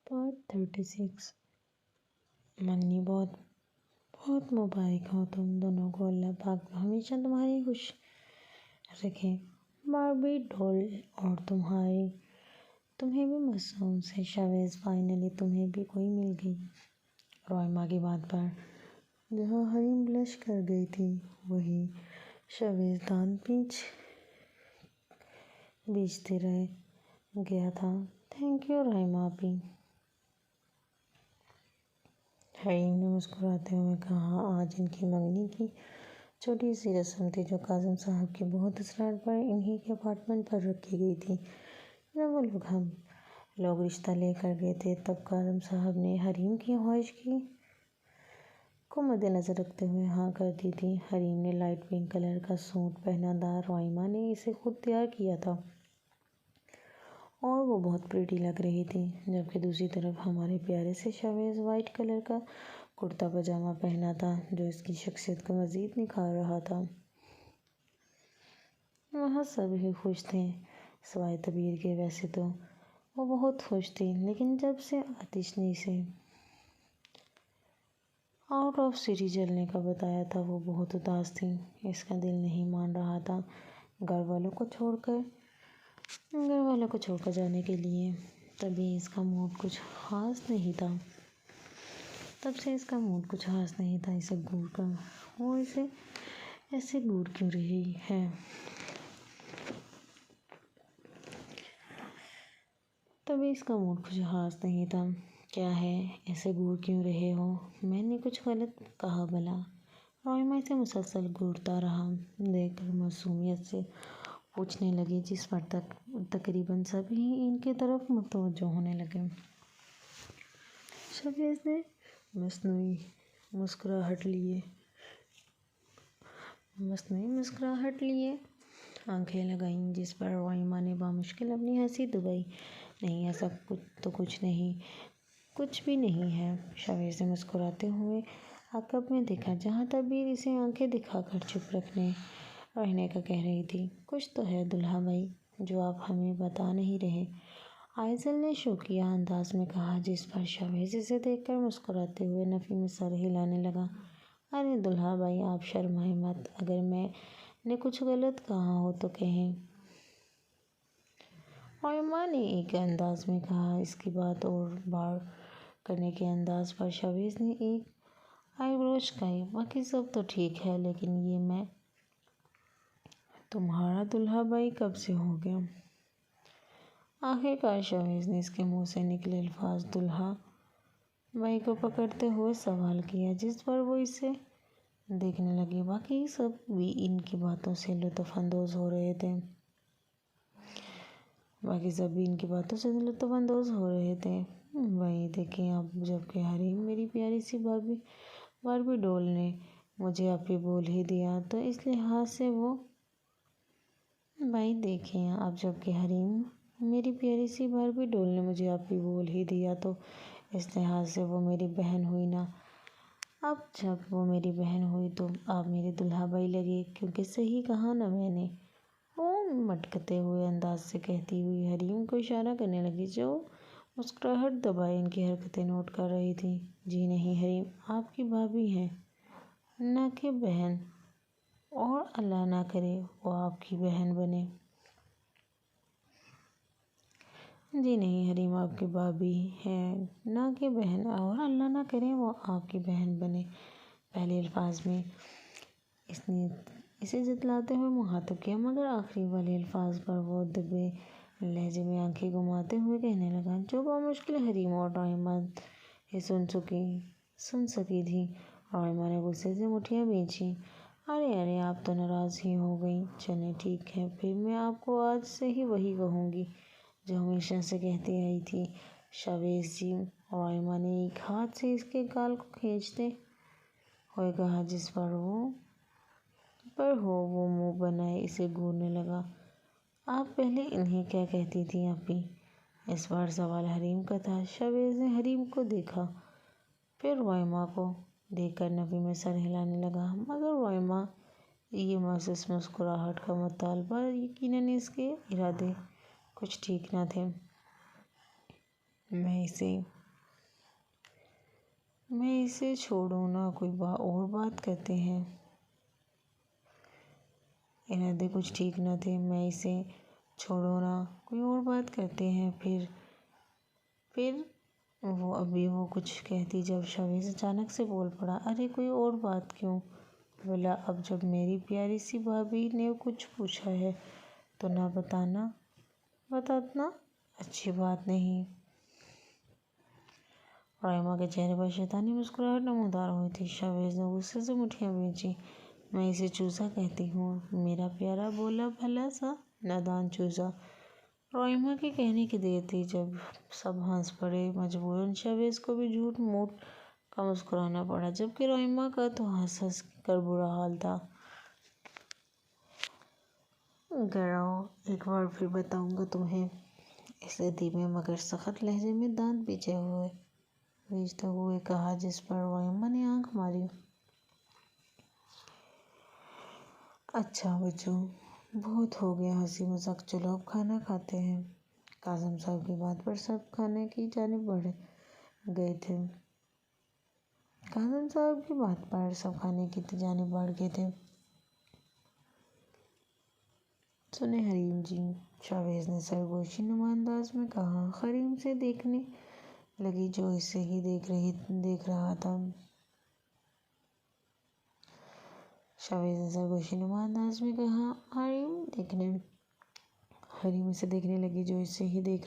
Part 36 منگنی بہت مبارک ہو تم دونوں کو، اللہ پاک ہمیشہ تمہاری خوش رکھے۔ باربی ڈول اور تمہیں بھی مصنوع سے شاویز، فائنلی تمہیں بھی کوئی مل گئی۔ روئما کی بات پر جہاں حریم بلش کر گئی تھی وہیں شاویز دانت بیچتے رہ گیا تھا۔ تھینک یو روئما آپی، حریم نے مسکراتے ہوئے کہا۔ آج ان کی منگنی کی چھوٹی سی رسم تھی جو کاظم صاحب کے بہت اصرار پر انہی کے اپارٹمنٹ پر رکھی گئی تھی۔ جب وہ لوگ رشتہ لے کر گئے تھے تب کاظم صاحب نے حریم کی خواہش کو مدنظر رکھتے ہوئے ہاں کر دی تھی۔ حریم نے لائٹ پنک کلر کا سوٹ پہنا تھا، روئما نے اسے خود تیار کیا تھا اور وہ بہت پریٹی لگ رہی تھی، جبکہ دوسری طرف ہمارے پیارے سے شاویز وائٹ کلر کا کرتا پاجامہ پہنا تھا جو اس کی شخصیت کو مزید نکھار رہا تھا۔ وہاں سب ہی خوش تھے سوائے تبیر کے۔ ویسے تو وہ بہت خوش تھی، لیکن جب سے آتش نے اسے آؤٹ آف سٹی چلنے کا بتایا تھا وہ بہت اداس تھی۔ اس کا دل نہیں مان رہا تھا گھر والوں کو چھوڑ کر جانے کے لیے۔ تب سے اس کا موڈ کچھ خاص نہیں تھا۔ اسے گھور کر وہ ایسے گھور کیوں رہی ہے؟ کیا ہے ایسے گھور کیوں رہے ہو؟ میں نے کچھ غلط کہا بھلا؟ روئما اسے مسلسل گھورتا رہا دیکھ کر معصومیت سے پوچھنے لگی، جس پر تقریباً سب ہی ان کی طرف متوجہ ہونے لگے۔ شاویز نے مصنوعی مسکراہٹ لیے آنکھیں لگائیں، جس پر روئما نے بامشکل اپنی ہنسی دبائی۔ نہیں، ایسا تو کچھ بھی نہیں ہے۔ شاویز نے مسکراتے ہوئے عقب میں دیکھا جہاں تبیر اسے آنکھیں دکھا کر چپ رہنے کا کہہ رہی تھی۔ کچھ تو ہے دلہا بھائی جو آپ ہمیں بتا نہیں رہے، آئزل نے شوخیہ انداز میں کہا، جس پر شاویز اسے دیکھ کر مسکراتے ہوئے نفی میں سر ہلانے لگا۔ ارے دلہا بھائی آپ شرمائیں مت، اگر میں نے کچھ غلط کہا ہو تو کہیں۔ روئما نے ایک انداز میں کہا۔ اس کی بات اور بار کرنے کے انداز پر شاویز نے ایک آئی برو اچکائی۔ باقی سب تو ٹھیک ہے، لیکن یہ میں تمہارا دلہا بھائی کب سے ہو گیا؟ آخرکار شاویز نے اس کے منہ سے نکلے الفاظ دلہا بھائی کو پکڑتے ہوئے سوال کیا، جس پر وہ اسے دیکھنے لگے۔ باقی سب بھی ان کی باتوں سے لطف اندوز ہو رہے تھے۔ وہی دیکھیں اب جبکہ حریم میری پیاری سی باربی ڈول نے مجھے آپی بول ہی دیا تو اس لحاظ سے وہ میری بہن ہوئی نا۔ اب جب وہ میری بہن ہوئی تو آپ میرے دلہا بھائی لگے، کیونکہ صحیح کہا نا میں نے؟ وہ مٹکتے ہوئے انداز سے کہتی ہوئی حریم کو اشارہ کرنے لگی جو مسکراہٹ دبائے ان کی حرکتیں نوٹ کر رہی تھی۔ جی نہیں حریم، آپ کی بھابھی ہیں، نہ کہ بہن، اور اللہ نہ کرے وہ آپ کی بہن بنے۔ جی نہیں حریم، آپ کی بھابھی ہیں، نہ کہ بہن، اور اللہ نہ کرے وہ آپ کی بہن بنے۔ پہلے الفاظ میں اس نے اسے جتلاتے ہوئے مخاطب کیا، مگر آخری والے الفاظ پر وہ دبے لہجے میں آنکھیں گھماتے ہوئے کہنے لگا، جو بامشکل حریم اور روئما ہی سن سکی تھی۔ روئما نے غصے سے مٹھیاں بھینچیں۔ ارے آپ تو ناراض ہی ہو گئیں۔ چلیں ٹھیک ہے، پھر میں آپ کو آج سے ہی وہی کہوں گی جو ہمیشہ سے کہتی آئی تھی، شاویز جی۔ روئما نے ایک ہاتھ سے اس کے گال کو کھینچتے ہوئے کہا، جس پر وہ منہ بنائے اسے گھورنے لگا۔ آپ پہلے انہیں کیا کہتی تھیں آپی؟ اس بار سوال حریم کا تھا۔ شاویز نے حریم کو دیکھا، پھر روئما کو دیکھ کر نفی میں سر ہلانے لگا، مگر روئما یہ محض مسکراہٹ کا مطالبہ، یقیناً اس کے ارادے کچھ ٹھیک نہ تھے۔ میں اسے میں اسے چھوڑوں نہ کوئی اور بات کرتے ہیں، ارادے کچھ ٹھیک نہ تھے۔ میں اسے چھوڑوں نہ کوئی اور بات کرتے ہیں۔ پھر وہ کچھ کہتی جب شاویز اچانک سے بول پڑا، ارے کوئی اور بات کیوں؟ بولا، اب جب میری پیاری سی بھابھی نے کچھ پوچھا ہے تو نہ بتانا اچھی بات نہیں۔ رائما کے چہرے پر شیطانی مسکراہٹ نمودار ہوئی تھی۔ شاویز نے غصے سے مٹھیاں بھینچی، میں اسے چوزا کہتی ہوں، میرا پیارا بولا بھلا سا نادان چوزا۔ رائما کے کہنے کی دیر تھی جب سب ہنس پڑے۔ مجبوراً شاویز کو بھی جھوٹ موٹ کا مسکرانا پڑا، جبکہ رائما کا تو ہنس ہنس کر برا حال تھا۔ گھر آؤ، ایک بار پھر بتاؤں گا تمہیں، اس نے دھیمے مگر سخت لہجے میں دانت بھینچتے ہوئے کہا، جس پر رائما نے آنکھ ماری۔ اچھا بچوں، بہت ہو گیا ہنسی مذاق، چلو اب کھانا کھاتے ہیں۔ کاظم صاحب کی بات پر سب کھانے کی جانب بڑھ گئے تھے۔ سنیں حریم جی، شاویز نے سرگوشی نما انداز میں کہا۔ حریم اسے دیکھنے لگی جو اسے ہی دیکھ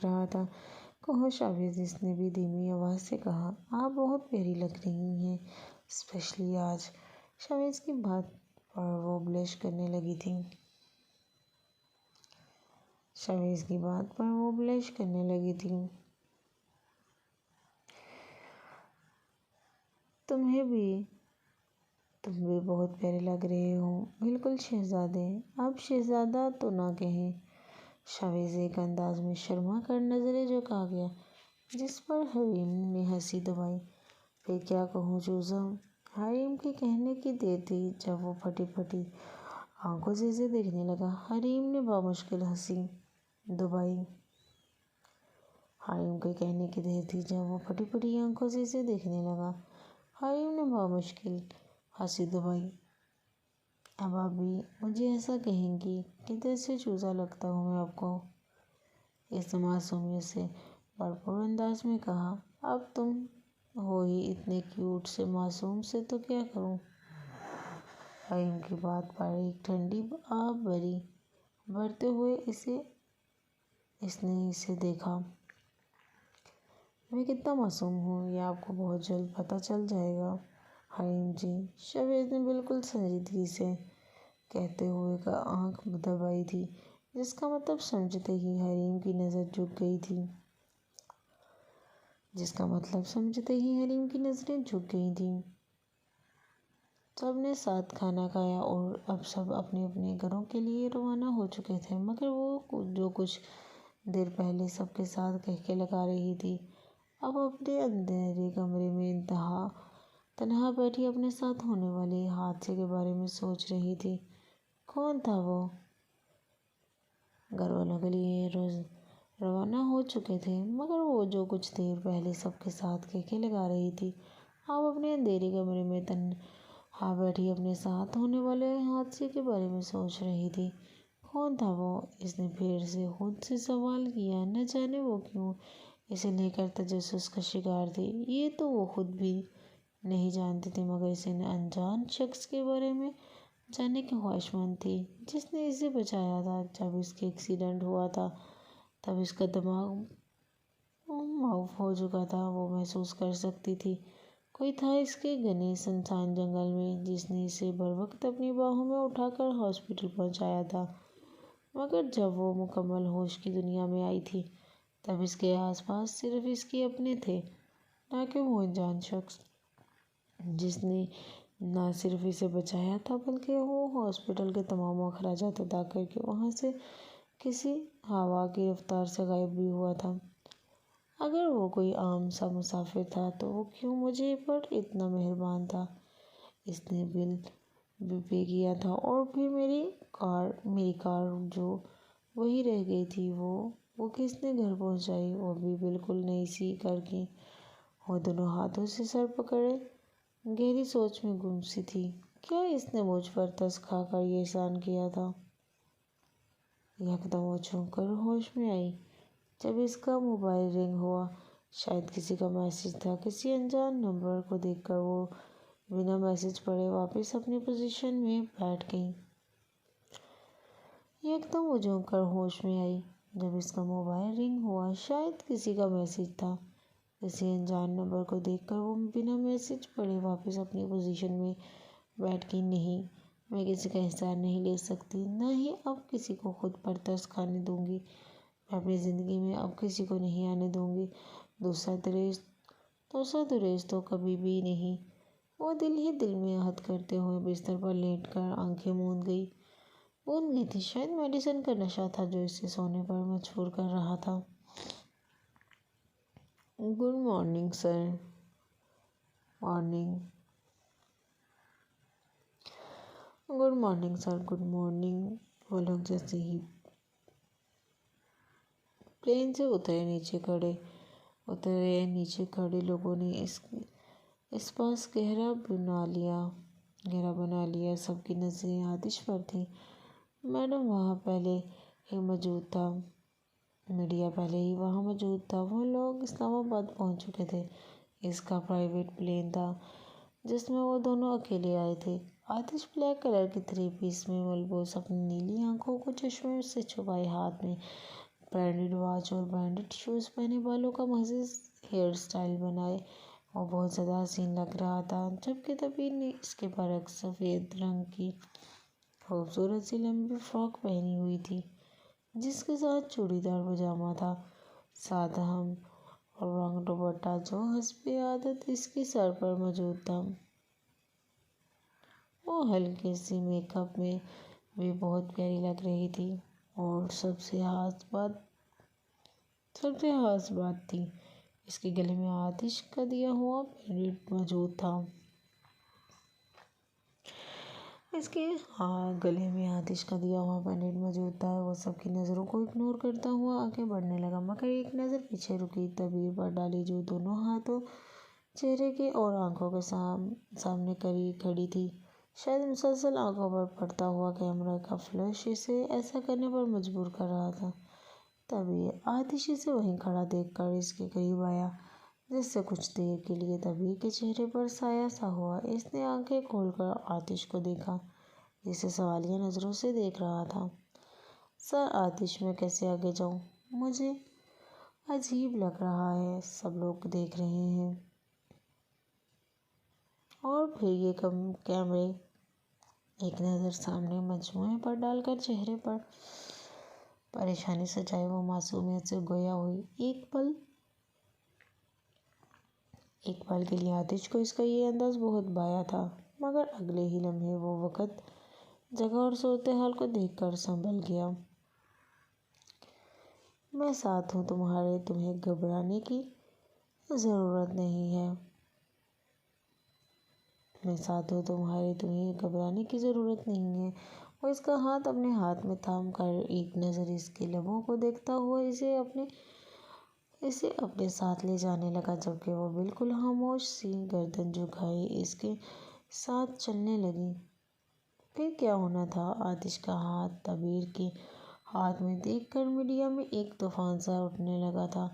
رہا تھا۔ کہو شاویز، اس نے بھی دھیمی آواز سے کہا، آپ بہت پیاری لگ رہی ہیں، اسپیشلی آج۔ شاویز کی بات پر وہ بلش کرنے لگی تھی۔ تم بھی بہت پیارے لگ رہے ہو، بالکل شہزادے۔ اب شہزادہ تو نہ کہیں۔ شاویز ایک انداز میں شرما کر نظریں جھکا گیا، جس پر حریم نے ہنسی دبائی۔ پھر کیا کہوں چوزا؟ حریم کے کہنے کی دیر تھی جب وہ پھٹی پھٹی آنکھوں سے اسے دیکھنے لگا۔ حریم نے بامشکل ہنسی دبائی۔ اب آپ بھی مجھے ایسا کہیں گی کہ دل سے چوزا لگتا ہوں میں آپ کو؟ اس نے معصومیت سے بھرپور انداز میں کہا۔ اب تم ہو ہی اتنے کیوٹ سے معصوم سے تو کیا کروں؟ حریم کی بات پر ایک ٹھنڈی آب بھرتے ہوئے اس نے اسے دیکھا۔ میں کتنا معصوم ہوں یہ آپ کو بہت جلد پتہ چل جائے گا حریم جی، شاویز نے بالکل سنجیدگی سے کہتے ہوئے آنکھ دبائی تھی، جس کا مطلب سمجھتے ہی حریم کی نظریں جھک گئی تھیں۔ سب نے ساتھ کھانا کھایا اور اب سب اپنے اپنے گھروں کے لیے روانہ ہو چکے تھے، مگر وہ جو کچھ دیر پہلے سب کے ساتھ کہکے لگا رہی تھی، اب اپنے اندھیرے کمرے میں تنہا بیٹھی اپنے ساتھ ہونے والے حادثے کے بارے میں سوچ رہی تھی۔ کون تھا وہ؟ گھر والوں کے لیے روانہ ہو چکے تھے، مگر وہ جو کچھ دیر پہلے سب کے ساتھ کہکے لگا رہی تھی، اب اپنے اندھیرے کمرے میں تنہا بیٹھی اپنے ساتھ ہونے والے حادثے کے بارے میں سوچ رہی تھی۔ کون تھا وہ؟ اس نے پھر سے خود سے سوال کیا۔ نہ جانے وہ کیوں اسے لے کر تجسس کا شکار تھی۔ یہ تو وہ خود بھی نہیں جانتی تھی، مگر اس انجان شخص کے بارے میں جاننے کی خواہشمند تھی، جس نے اسے بچایا تھا جب اس کا ایکسیڈنٹ ہوا تھا۔ تب اس کا دماغ معاف ہو چکا تھا۔ وہ محسوس کر سکتی تھی کوئی تھا اس کے گھنے سنسان جنگل میں، جس نے اسے بروقت اپنی باہوں میں اٹھا کر ہاسپٹل پہنچایا تھا، مگر جب وہ مکمل ہوش کی دنیا میں آئی تھی تب اس کے آس پاس صرف اس کے اپنے تھے، نہ کہ وہ انجان شخص جس نے نہ صرف اسے بچایا تھا بلکہ وہ ہاسپٹل کے تمام اخراجات ادا کر کے وہاں سے کسی ہوا کی رفتار سے غائب بھی ہوا تھا۔ اگر وہ کوئی عام سا مسافر تھا تو وہ کیوں مجھے پر اتنا مہربان تھا؟ اس نے بل بھی پے کیا تھا اور پھر میری کار جو وہیں رہ گئی تھی وہ کس نے گھر پہنچائی، وہ بھی بالکل نئی سی کر کے۔ وہ دونوں ہاتھوں سے سر پکڑے گہری سوچ میں گم سی تھی۔ کیا اس نے مجھ پر ترس کھا کر یہ احسان کیا تھا؟ یکدم وہ چونک کر ہوش میں آئی جب اس کا موبائل رنگ ہوا۔ شاید کسی کا میسج تھا۔ کسی انجان نمبر کو دیکھ کر وہ بنا میسج پڑھے واپس اپنی پوزیشن میں بیٹھ گئی۔ یکدم وہ چونک کر ہوش میں آئی جب اس کا موبائل رنگ ہوا۔ شاید کسی کا میسج تھا۔ کسی انجان نمبر کو دیکھ کر وہ بنا میسج پڑھے واپس اپنی پوزیشن میں بیٹھ گئی۔ نہیں، میں کسی کا احسان نہیں لے سکتی، نہ ہی اب کسی کو خود پر ترس کھانے دوں گی۔ میں اپنی زندگی میں اب کسی کو نہیں آنے دوں گی دوسرا دریس تو کبھی بھی نہیں۔ وہ دل ہی دل میں عہد کرتے ہوئے بستر پر لیٹ کر آنکھیں موند گئی تھی۔ شاید میڈیسن کا نشہ تھا جو اسے سونے پر مجبور کر رہا تھا۔ Good morning sir. Good morning sir, good morning. وہ لوگ جیسے ہی پلین سے اترے نیچے کھڑے لوگوں نے اس پاس گہرا بنا لیا۔ سب کی نظریں آتش پر تھیں۔ میڈم وہاں پہلے ہی موجود تھا۔ میڈیا پہلے ہی وہاں موجود تھا۔ وہ لوگ اسلام آباد پہنچ چکے تھے۔ اس کا پرائیویٹ پلین تھا جس میں وہ دونوں اکیلے آئے تھے۔ آتش بلیک کلر کی 3 پیس میں ملبوس، اپنی نیلی آنکھوں کو چشمے سے چھپائے، ہاتھ میں برانڈڈ واچ اور برانڈڈ شوز پہنے، بالوں کا محض ہیئر سٹائل بنائے، وہ بہت زیادہ حسین لگ رہا تھا۔ جبکہ تبیر نے اس کے برعکس سفید رنگ کی خوبصورت سی لمبی فراک پہنی ہوئی تھی جس کے ساتھ چوڑی دار پاجامہ تھا، ساتھ ہم رنگ دوپٹہ جو حسب عادت اس کے سر پر موجود تھا۔ وہ ہلکے سے میک اپ میں بھی بہت پیاری لگ رہی تھی، اور سب سے خاص بات تھی، اس کے گلے میں آتش کا دیا ہوا پینڈنٹ موجود تھا۔ وہ سب کی نظروں کو اگنور کرتا ہوا آگے بڑھنے لگا، مگر ایک نظر پیچھے رکی، تبیر پر ڈالی جو دونوں ہاتھوں چہرے کے اور آنکھوں کے سامنے کھڑی تھی۔ شاید مسلسل آنکھوں پر پڑتا ہوا کیمرے کا فلیش اسے ایسا کرنے پر مجبور کر رہا تھا۔ تبیر آتش اسے وہیں کھڑا دیکھ کر اس کے قریب آیا، جس سے کچھ دیر کے لیے تبیر کے چہرے پر سایہ سا ہوا۔ اس نے آنکھیں کھول کر آتش کو دیکھا، جسے سوالیہ نظروں سے دیکھ رہا تھا۔ سر آتش، میں کیسے آگے جاؤں؟ مجھے عجیب لگ رہا ہے، سب لوگ دیکھ رہے ہیں۔ اور پھر یہ کیمرے۔ ایک نظر سامنے مجموعے پر ڈال کر چہرے پر پریشانی سجائے وہ معصومیت سے گویا ہوئی۔ ایک پل کے لیے آتش کو اس کا یہ انداز بہت بھایا تھا، مگر اگلے ہی لمحے وہ وقت، جگہ اور صورتحال کو دیکھ کر سنبھل گیا۔ میں ساتھ ہوں تمہارے، تمہیں گھبرانے کی ضرورت نہیں ہے۔ وہ اس کا ہاتھ اپنے ہاتھ میں تھام کر ایک نظر اس کے لبوں کو دیکھتا ہوا اسے اپنے ساتھ لے جانے لگا، جبکہ وہ بالکل خاموش سی گردن جھکائے اس کے ساتھ چلنے لگی۔ پھر کیا ہونا تھا؟ آتش کا ہاتھ تبیر کے ہاتھ میں دیکھ کر میڈیا میں ایک طوفان سا اٹھنے لگا تھا۔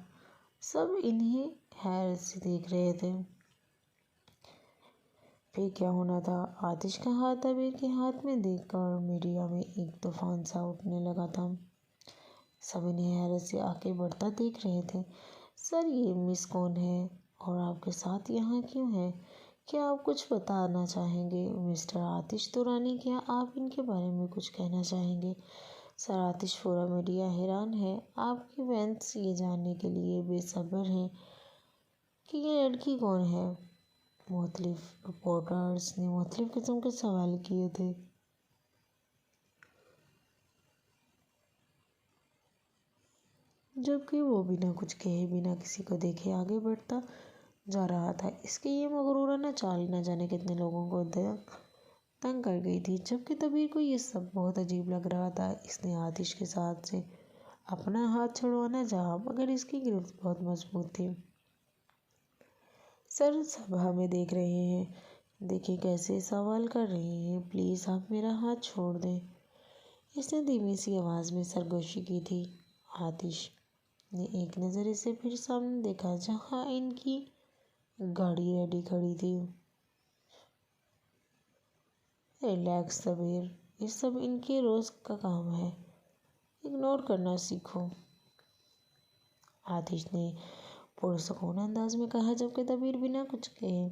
سب انہیں حیرت سے دیکھ رہے تھے۔ پھر کیا ہونا تھا؟ آتش کا ہاتھ تبیر کے ہاتھ میں دیکھ کر میڈیا میں ایک طوفان سا اٹھنے لگا تھا۔ سب انہیں حیرت سے آگے بڑھتا دیکھ رہے تھے۔ سر، یہ مس کون ہے اور آپ کے ساتھ یہاں کیوں ہے؟ کیا آپ کچھ بتانا چاہیں گے؟ مسٹر آتش دورانی، کیا آپ ان کے بارے میں کچھ کہنا چاہیں گے؟ سر آتش، پورا میڈیا حیران ہے، آپ کے فینس یہ جاننے کے لیے بے صبر ہیں کہ یہ لڑکی کون ہے۔ مختلف رپورٹرز نے مختلف قسم کے سوال کیے تھے۔ جبکہ وہ بنا کچھ کہے، بنا کسی کو دیکھے آگے بڑھتا جا رہا تھا۔ اس کی یہ مغرورانہ چال نہ جانے کتنے لوگوں کو دنگ کر گئی تھی۔ جبکہ تبیر کو یہ سب بہت عجیب لگ رہا تھا۔ اس نے آتش کے ہاتھ سے اپنا ہاتھ چھڑوانا چاہا، مگر اس کی گرفت بہت مضبوط تھی۔ سر سب ہمیں دیکھ رہے ہیں، دیکھیں کیسے سوال کر رہے ہیں، پلیز آپ میرا ہاتھ چھوڑ دیں۔ اس نے دھیمی سی آواز میں سرگوشی کی تھی۔ آتش نے ایک نظر اسے پھر سامنے دیکھا جہاں ان کی گاڑی ریڈی کھڑی تھی۔ ریلیکس تبیر، یہ سب ان کے روز کا کام ہے، اگنور کرنا سیکھو، آتش نے پرسکون انداز میں کہا، جبکہ تبیر بنا کچھ کہے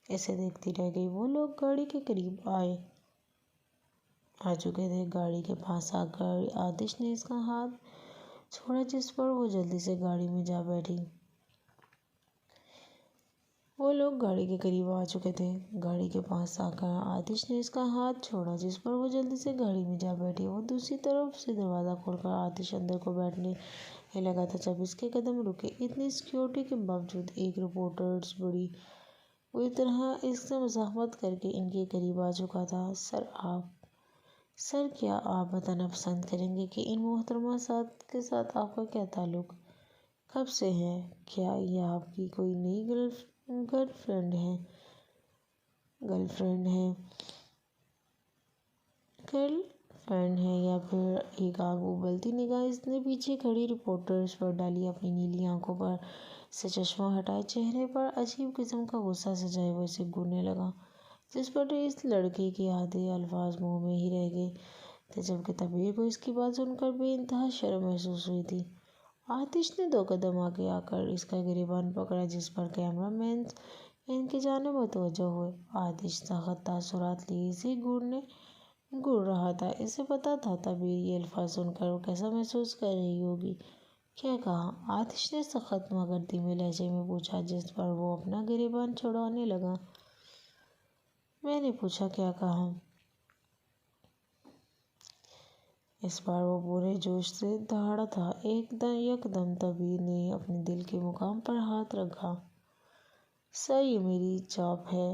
اسے دیکھتی رہ گئی۔ وہ لوگ گاڑی کے قریب آ چکے تھے۔ گاڑی کے پاس آ کر آتش نے اس کا ہاتھ چھوڑا جس پر وہ جلدی سے گاڑی میں جا بیٹھی۔ وہ لوگ گاڑی کے قریب آ چکے تھے۔ گاڑی کے پاس آ کر آتش نے اس کا ہاتھ چھوڑا جس پر وہ جلدی سے گاڑی میں جا بیٹھی۔ وہ دوسری طرف سے دروازہ کھول کر آتش اندر کو بیٹھنے ہی لگا تھا جب اس کے قدم رکے۔ اتنی سیکیورٹی کے باوجود ایک رپورٹر بڑی بری طرح اس سے مزاحمت کر کے ان کے قریب آ چکا تھا۔ سر کیا آپ بتانا پسند کریں گے کہ ان محترمہ کے ساتھ آپ کا کیا تعلق کب سے ہے؟ کیا یہ آپ کی کوئی نئی گرل فرینڈ ہے؟ یا پھر ایک آگ ابلتی نگاہ اس نے پیچھے کھڑی رپورٹرز پر ڈالی۔ اپنی نیلی آنکھوں پر سے چشمہ ہٹائے چہرے پر عجیب قسم کا غصہ سجائے وہ اسے گھورنے لگا، جس پر اس لڑکے کے آدھے الفاظ منہ میں ہی رہ گئے تھے، جبکہ تبیر کو اس کی بات سن کر بے انتہا شرم محسوس ہوئی تھی۔ آتش نے 2 قدم آگے آ کر اس کا گریبان پکڑا جس پر کیمرہ مینز ان کی جانب متوجہ ہوئے۔ آتش سخت تاثرات لیے اسے گھور رہا تھا۔ اسے پتہ تھا تبیر یہ الفاظ سن کر وہ کیسا محسوس کر رہی ہوگی۔ کیا کہا؟ آتش نے سخت مگر دھیمے لہجے میں پوچھا، جس پر وہ اپنا گریبان چھڑانے لگا۔ میں نے پوچھا کیا کہا؟ اس بار وہ پورے جوش سے دہاڑا تھا۔ یکدم تبیر نے اپنے دل کے مقام پر ہاتھ رکھا۔ سر یہ میری جاب ہے،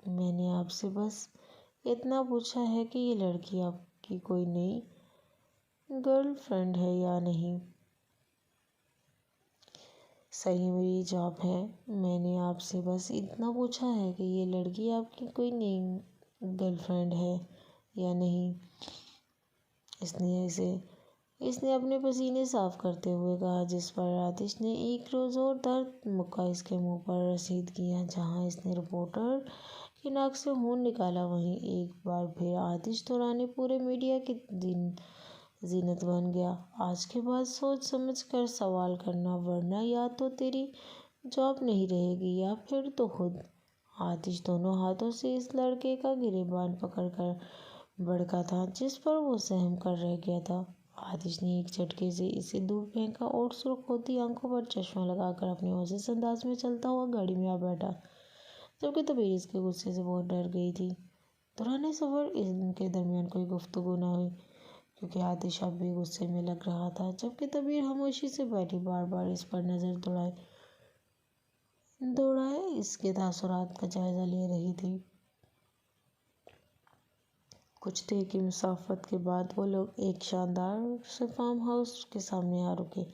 میں نے آپ سے بس اتنا پوچھا ہے کہ یہ لڑکی آپ کی کوئی نئی گرل فرینڈ ہے یا نہیں۔ سر یہ میری جاب ہے، میں نے آپ سے بس اتنا پوچھا ہے کہ یہ لڑکی آپ کی کوئی نئی گرل فرینڈ ہے یا نہیں۔ اس نے اپنے پسینے صاف کرتے ہوئے کہا، جس پر آتش نے ایک زوردار مکہ اس کے منہ پر رسید کیا۔ جہاں اس نے رپورٹر کی ناک سے خون نکالا وہیں ایک بار پھر آتش دوران پورے میڈیا کی زینت بن گیا۔ آج کے بعد سوچ سمجھ کر سوال کرنا، ورنہ یا تو تیری جاب نہیں رہے گی یا پھر تو خود۔ آتش دونوں ہاتھوں سے اس لڑکے کا گریبان پکڑ کر بڑھکا تھا جس پر وہ سہم کر رہ گیا تھا۔ آتش نے ایک جھٹکے سے اسے دور پھینکا اور سرخ ہوتی آنکھوں پر چشمہ لگا کر اپنے معزز انداز میں چلتا ہوا گاڑی میں آ بیٹھا، جبکہ تبیر اس کے غصے سے بہت ڈر گئی تھی۔ دوران سفر ان کے درمیان کوئی گفتگو نہ ہوئی کیونکہ آتش اب بھی غصے میں لگ رہا تھا، جبکہ تبیر خاموشی سے بیٹھی بار بار اس پر نظر دوڑائے اس کے تاثرات کا جائزہ لے رہی تھی۔ کچھ دیر کی مسافت کے بعد وہ لوگ ایک شاندار سے فارم ہاؤس کے سامنے آ رکے۔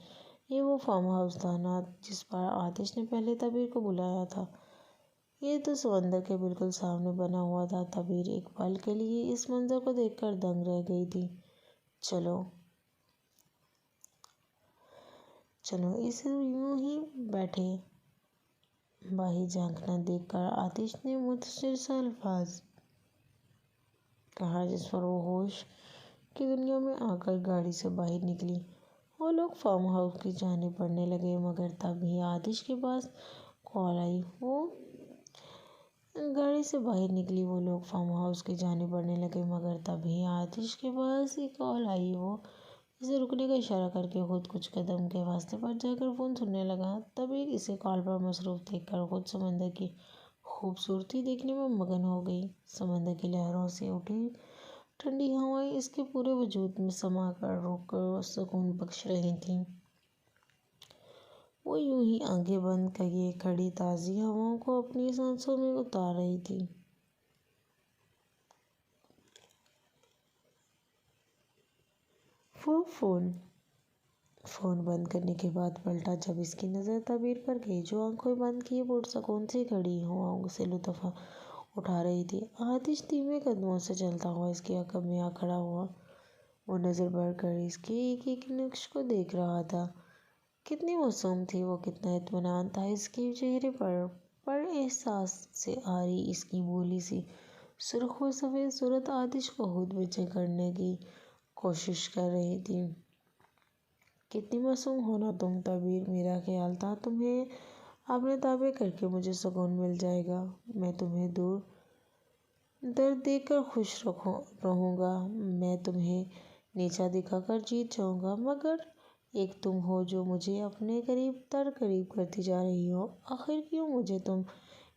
یہ وہ فارم ہاؤس تھا نا جس پر آتش نے پہلے تبیر کو بلایا تھا۔ یہ تو سمندر کے بالکل سامنے بنا ہوا تھا۔ تبیر ایک پل کے لیے اس منظر کو دیکھ کر دنگ رہ گئی تھی۔ چلو اسے یوں ہی بیٹھے باہی جھانکنا دیکھ کر آتش نے متاثر سا الفاظ کہا، جس پر وہ ہوش کی دنیا میں آ کر گاڑی سے باہر نکلی۔ وہ لوگ فارم ہاؤس کی جانب بڑھنے لگے مگر تب ہی آتش کے پاس کال آئی۔ وہ گاڑی سے باہر نکلی۔ وہ لوگ فارم ہاؤس کی جانب بڑھنے لگے مگر تب ہی آتش کے پاس ایک کال آئی۔ وہ اسے رکنے کا اشارہ کر کے خود کچھ قدم کے فاصلے پر جا کر فون سننے لگا۔ تبیر اسے کال پر مصروف دیکھ کر خود سمندر کی خوبصورتی دیکھنے میں مگن ہو گئی۔ سمندر کی لہروں سے اٹھی ٹھنڈی ہوائیں اس کے پورے وجود میں سما کر روح کو سکون بخش رہی تھیں۔ وہ یوں ہی آنکھیں بند کیے کھڑی تازی ہواؤں کو اپنی سانسوں میں اتار رہی تھی۔ وہ فون فون بند کرنے کے بعد پلٹا جب اس کی نظر تعبیر پر گئی جو آنکھیں بند کیے پرسکون سے کھڑی ہوا سے لطف اٹھا رہی تھی۔ آتش دھیمے قدموں سے چلتا ہوا اس کے عقب میں آ کھڑا ہوا۔ وہ نظر بڑھ کر اس کے ایک ایک نقش کو دیکھ رہا تھا۔ کتنی معصوم تھی وہ، کتنا اطمینان تھا اس کے چہرے پر احساس سے آ رہی اس کی بھولی سی سرخ و سفید صورت آتش کو خود پہ جکڑنے کی کوشش کر رہی تھی۔ کتنی معصوم ہونا تم تعبیر، میرا خیال تھا تمہیں اپنے تابع کر کے مجھے سکون مل جائے گا، میں تمہیں درد دیکھ کر خوش رہوں گا، میں تمہیں نیچا دکھا کر جیت جاؤں گا، مگر ایک تم ہو جو مجھے اپنے قریب کرتی جا رہی ہو۔ آخر کیوں مجھے تم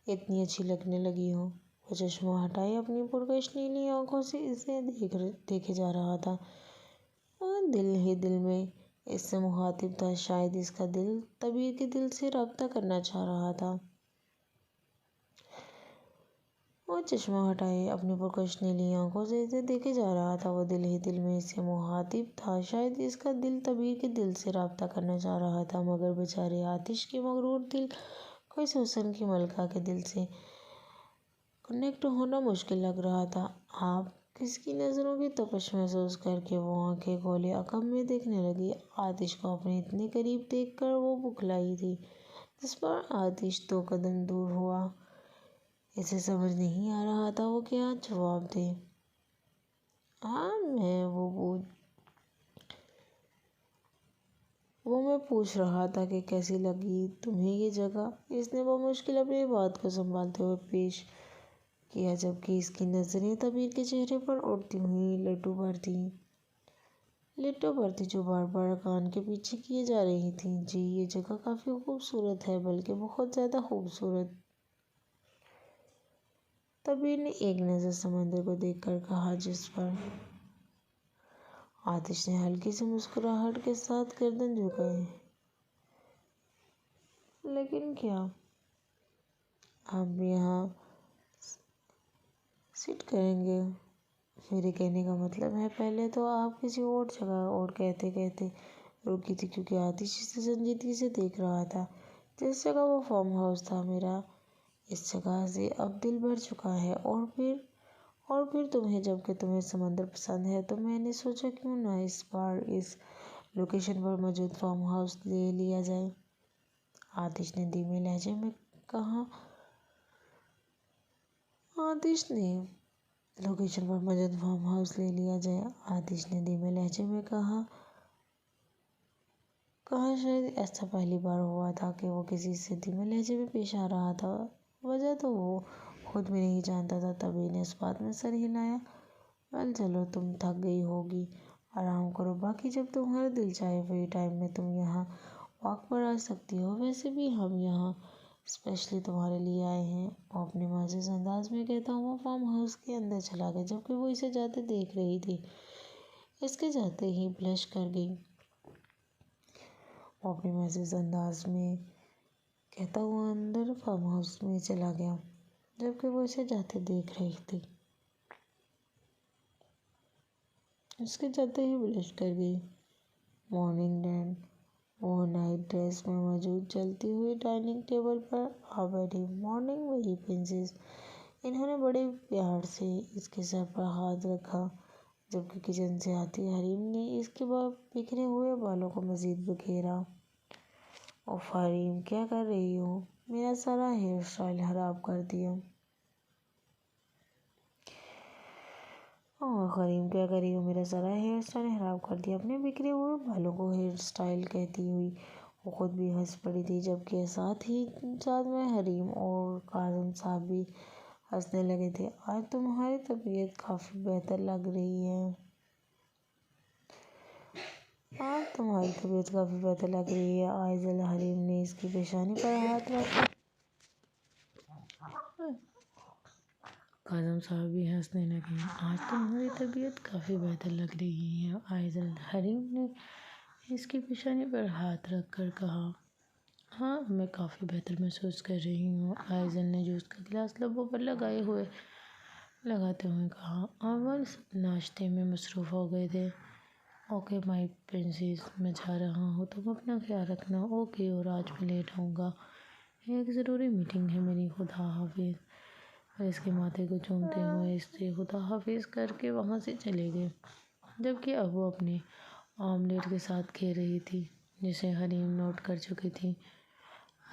اتنی اچھی لگنے لگی ہو؟ وہ چشمہ ہٹائے اپنی پرکش نیلی آنکھوں سے اسے دیکھے جا رہا تھا۔ اور دل ہی دل میں اس سے مخاطب تھا، شاید اس کا دل تعبیر کے دل سے رابطہ کرنا چاہ رہا تھا۔ وہ چشمہ ہٹائے اپنی پرکش نیلی آنکھوں سے اسے دیکھے جا رہا تھا۔ وہ دل ہی دل میں اس سے مخاطب تھا، شاید اس کا دل تعبیر کے دل سے رابطہ کرنا چاہ رہا تھا، مگر بیچارے آتش کے مغرور دل کو اس حسن کی ملکہ کے دل سے کنیکٹ ہونا مشکل لگ رہا تھا۔ آپ اس کی نظروں کی تپش محسوس کر کے وہ آنکھیں کھولے عقب میں دیکھنے لگی۔ آتش کو اپنے اتنے قریب دیکھ کر وہ بکھلائی تھی، جس پر آتش 2 قدم دور ہوا۔ اسے سمجھ نہیں آ رہا تھا وہ کیا جواب دے۔ ہاں میں پوچھ رہا تھا کہ کیسی لگی تمہیں یہ جگہ، اس نے بمشکل اپنی بات کو سنبھالتے ہوئے پیش کیا، جبکہ اس کی نظریں تعبیر کے چہرے پر اڑتی ہوئی لٹوں پر تھی جو بار بار کان کے پیچھے کیے جا رہی تھیں۔ جی یہ جگہ کافی خوبصورت ہے، بلکہ بہت زیادہ خوبصورت۔ تعبیر نے ایک نظر سمندر کو دیکھ کر کہا، جس پر آتش نے ہلکی سی مسکراہٹ کے ساتھ گردن جھکائی۔ لیکن کیا آپ یہاں سٹ کریں گے؟ میرے کہنے کا مطلب ہے، پہلے تو آپ کسی اور جگہ اور کہتے رکی تھی، کیونکہ آتش اسے سنجیدگی سے دیکھ رہا تھا۔ جس جگہ وہ فارم ہاؤس تھا میرا، اس جگہ سے اب دل بھر چکا ہے، اور پھر تمہیں، جبکہ تمہیں سمندر پسند ہے، تو میں نے سوچا کیوں نہ اس بار اس لوکیشن پر موجود فارم ہاؤس لے لیا جائے۔ آتش نے دھیمے لہجے میں کہا۔ آتش نے دھیمے لہجے میں کہا، شاید ایسا پہلی بار ہوا تھا کہ وہ کسی سے دھیمے لہجے میں پیش آ رہا تھا، وجہ تو وہ خود بھی نہیں جانتا تھا۔ تعبیر نے اس بات میں سر ہلایا۔ ویل چلو، تم تھک گئی ہوگی، آرام کرو، باقی جب تمہارا دل چاہے فری ٹائم میں تم یہاں واک پر آ سکتی ہو، ویسے بھی ہم یہاں اسپیشلی تمہارے لیے آئے ہیں، وہ اپنے معزز انداز میں کہتا ہوا فارم ہاؤس کے اندر چلا گیا، جبکہ وہ اسے جاتے دیکھ رہی تھی۔ اس کے جاتے ہی بلش کر گئی۔ وہ اپنے معزز انداز میں کہتا ہوا اندر فارم ہاؤس میں چلا گیا، جبکہ وہ اسے جاتے دیکھ رہی تھی۔ اس کے جاتے ہی بلش کر گئی۔ مارننگ ڈین۔ وہ نائٹ ڈریس میں موجود جلتی ہوئی ڈائننگ ٹیبل پر آ بیٹھی۔ مارننگ میری پرنسس۔ انہوں نے بڑے پیار سے اس کے سر پر ہاتھ رکھا، جبکہ کچن سے آتی حریم نے اس کے بکھرے ہوئے بالوں کو مزید بکھیرا۔ اف حریم، کیا کر رہی ہو؟ میرا سارا ہیئر اسٹائل خراب کر دیا۔ اپنے بکھرے ہوئے بالوں کو ہیئر اسٹائل کہتی ہوئی وہ خود بھی ہنس پڑی تھی، جبکہ ساتھ میں حریم اور کاظم صاحب بھی ہنسنے لگے تھے۔ آج تمہاری طبیعت کافی بہتر لگ رہی ہے۔ آئزل حریم نے اس کی پیشانی پر ہاتھ رکھا۔ کاظم صاحب بھی ہنسنے لگے۔ آج تمہاری طبیعت کافی بہتر لگ رہی ہے، آئزل حریم نے اس کی پیشانی پر ہاتھ رکھ کر کہا۔ ہاں، میں کافی بہتر محسوس کر رہی ہوں، آئزل نے جوس کا گلاس لبوں پر لگاتے ہوئے کہا۔ اول سب ناشتے میں مصروف ہو گئے تھے۔ اوکے مائی پرنسس، میں جا رہا ہوں، تم اپنا خیال رکھنا۔ اوکے، اور آج میں لیٹ آؤں گا، ایک ضروری میٹنگ ہے میری، خدا حافظ۔ اور اس کے ماتھے کو چومتے ہوئے اس سے خدا حافظ کر کے وہاں سے چلے گئے، جبکہ اب وہ اپنے آملیٹ کے ساتھ کھیل رہی تھی، جسے حریم نوٹ کر چکی تھی۔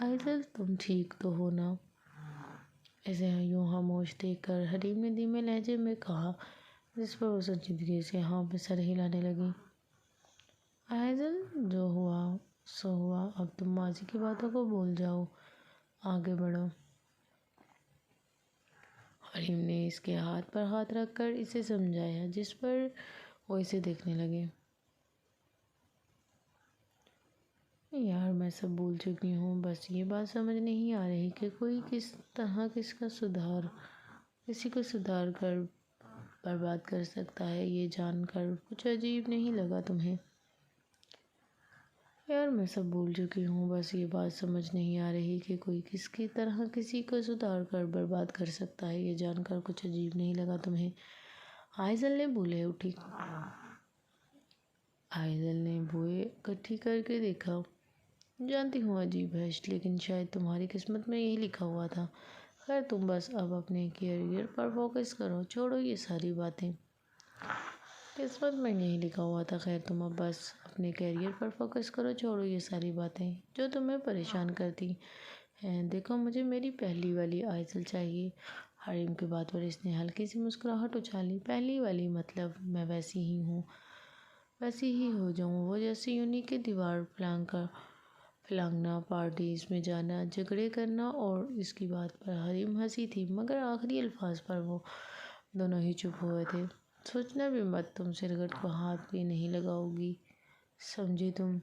آئزل، تم ٹھیک تو ہو نا؟ اسے یوں خاموش دیکھ کر حریم نے دھیمے لہجے میں کہا، جس پر وہ سنجیدگی سے ہاں میں سر ہلانے لگی۔ آئزل، جو ہوا سو ہوا، اب تم ماضی کی باتوں کو بھول جاؤ، آگے بڑھو۔ حریم نے اس کے ہاتھ پر ہاتھ رکھ کر اسے سمجھایا، جس پر وہ اسے دیکھنے لگے۔ یار میں سب بھول چکی ہوں، بس یہ بات سمجھ نہیں آ رہی کہ کوئی کس طرح کسی کو سدھار کر برباد کر سکتا ہے، یہ جان کر کچھ عجیب نہیں لگا تمہیں؟ یار میں سب بھول چکی ہوں، بس یہ بات سمجھ نہیں آ رہی کہ کوئی کس کی طرح کسی کو سدھار کر برباد کر سکتا ہے، یہ جان کر کچھ عجیب نہیں لگا تمہیں؟ آئزل نے بولے اٹھی۔ آئزل نے بوئے اکٹھی کر کے دیکھا۔ جانتی ہوں عجیب ہے، لیکن شاید تمہاری قسمت میں یہی لکھا ہوا تھا۔ خیر تم بس اب اپنے کیریئر پر فوکس کرو، چھوڑو یہ ساری باتیں۔ قسمت میں یہی لکھا ہوا تھا، خیر تم اب بس اپنے کیریئر پر فوکس کرو، چھوڑو یہ ساری باتیں جو تمہیں پریشان کرتی ہیں۔ دیکھو مجھے میری پہلی والی آئزل چاہیے۔ حریم کی بات پر اس نے ہلکی سی مسکراہٹ اچھالی۔ پہلی والی مطلب میں ویسی ہی ہو جاؤں، وہ جیسے یونی کے دیوار پھلانگنا، پارٹیز میں جانا، جھگڑے کرنا، اور اس کی بات پر حریم ہنسی تھی، مگر آخری الفاظ پر وہ دونوں ہی چپ ہوئے تھے۔ سوچنا بھی مت، تم سرگٹ کو ہاتھ بھی نہیں لگاؤ گی، سمجھی تم؟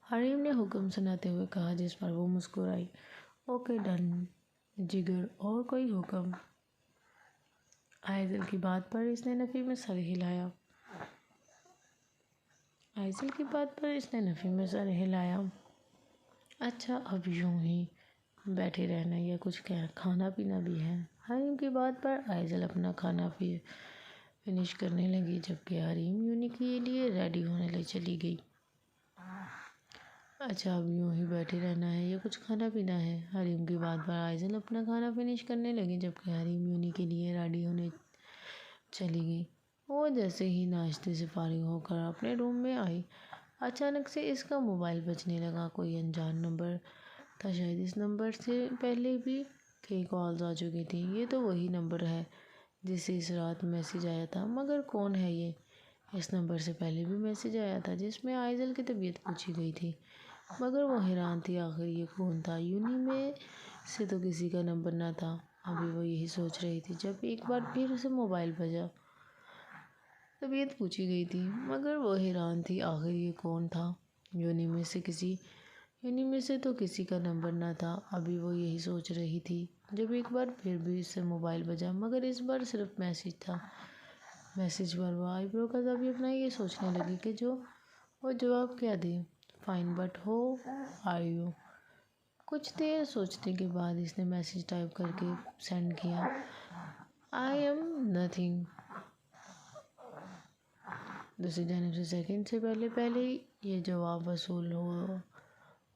حریم نے حکم سناتے ہوئے کہا، جس پر وہ مسکرائی۔ اوکے ڈن جگر، اور کوئی حکم؟ آئزل کی بات پر اس نے نفی میں سر ہلایا۔ اچھا اب یوں ہی بیٹھے رہنا یا کچھ کھانا پینا بھی ہے؟ حریم کی بات پر آئزل اپنا کھانا فنش کرنے لگی، جبکہ حریم یونی کے لیے ریڈی ہونے چلی گئی۔ اچھا اب یوں ہی بیٹھے رہنا ہے یا کچھ کھانا پینا ہے؟ حریم کی بات پر آئزل اپنا کھانا فنش کرنے لگی، جبکہ حریم یونی کے لیے ریڈی ہونے چلی گئی۔ وہ جیسے ہی ناشتے سے فارغ ہو کر اپنے روم میں آئی، اچانک سے اس کا موبائل بجنے لگا۔ کوئی انجان نمبر تھا، شاید اس نمبر سے پہلے بھی کئی کالز آ چکی تھیں۔ یہ تو وہی نمبر ہے جس سے اس رات میسج آیا تھا، مگر کون ہے یہ؟ اس نمبر سے پہلے بھی میسج آیا تھا جس میں آئزل کی طبیعت پوچھی گئی تھی، مگر وہ حیران تھی آخر یہ کون تھا؟ یونی میں سے تو کسی کا نمبر نہ تھا۔ ابھی وہ یہی سوچ رہی تھی جب ایک بار پھر سے موبائل بجا۔ طبیعت پوچھی گئی تھی، مگر وہ حیران تھی آخر یہ کون تھا؟ یونی میں سے تو کسی کا نمبر نہ تھا۔ ابھی وہ یہی سوچ رہی تھی جب ایک بار پھر بھی اس سے موبائل بجا، مگر اس بار صرف میسج تھا۔ میسج پر وہ آئی برو کا بھی اپنا یہ سوچنے لگی کہ وہ جواب کیا دے۔ Fine but how are you? کچھ دیر سوچنے کے بعد اس نے میسج ٹائپ کر کے سینڈ کیا، آئی ایم نتھنگ۔ دوسری جانب سے سیکنڈ سے پہلے یہ جواب وصول ہوا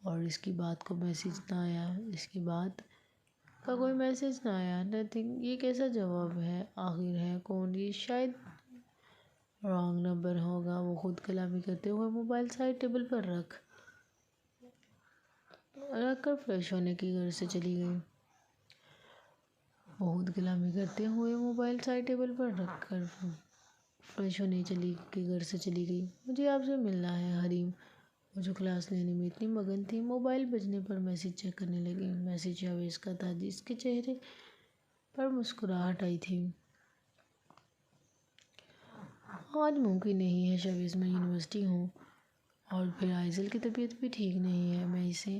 اور اس کی بات کا کوئی میسج نہ آیا۔ نتھنگ، یہ کیسا جواب ہے؟ آخر ہے کون یہ؟ شاید رانگ نمبر ہوگا۔ وہ خود کلامی کرتے ہوئے موبائل سائڈ ٹیبل پر رکھ کر فریش ہونے کی غرض سے چلی گئی۔ مجھے آپ سے ملنا ہے حریم۔ وہ جو کلاس لینے میں اتنی مگن تھی، موبائل بجنے پر میسج چیک کرنے لگی۔ میسج شاویز کا تھا، جس کے چہرے پر مسکراہٹ آئی تھی۔ آج ممکن نہیں ہے شاویز، میں یونیورسٹی ہوں، اور پھر آئزل کی طبیعت بھی ٹھیک نہیں ہے، میں اسے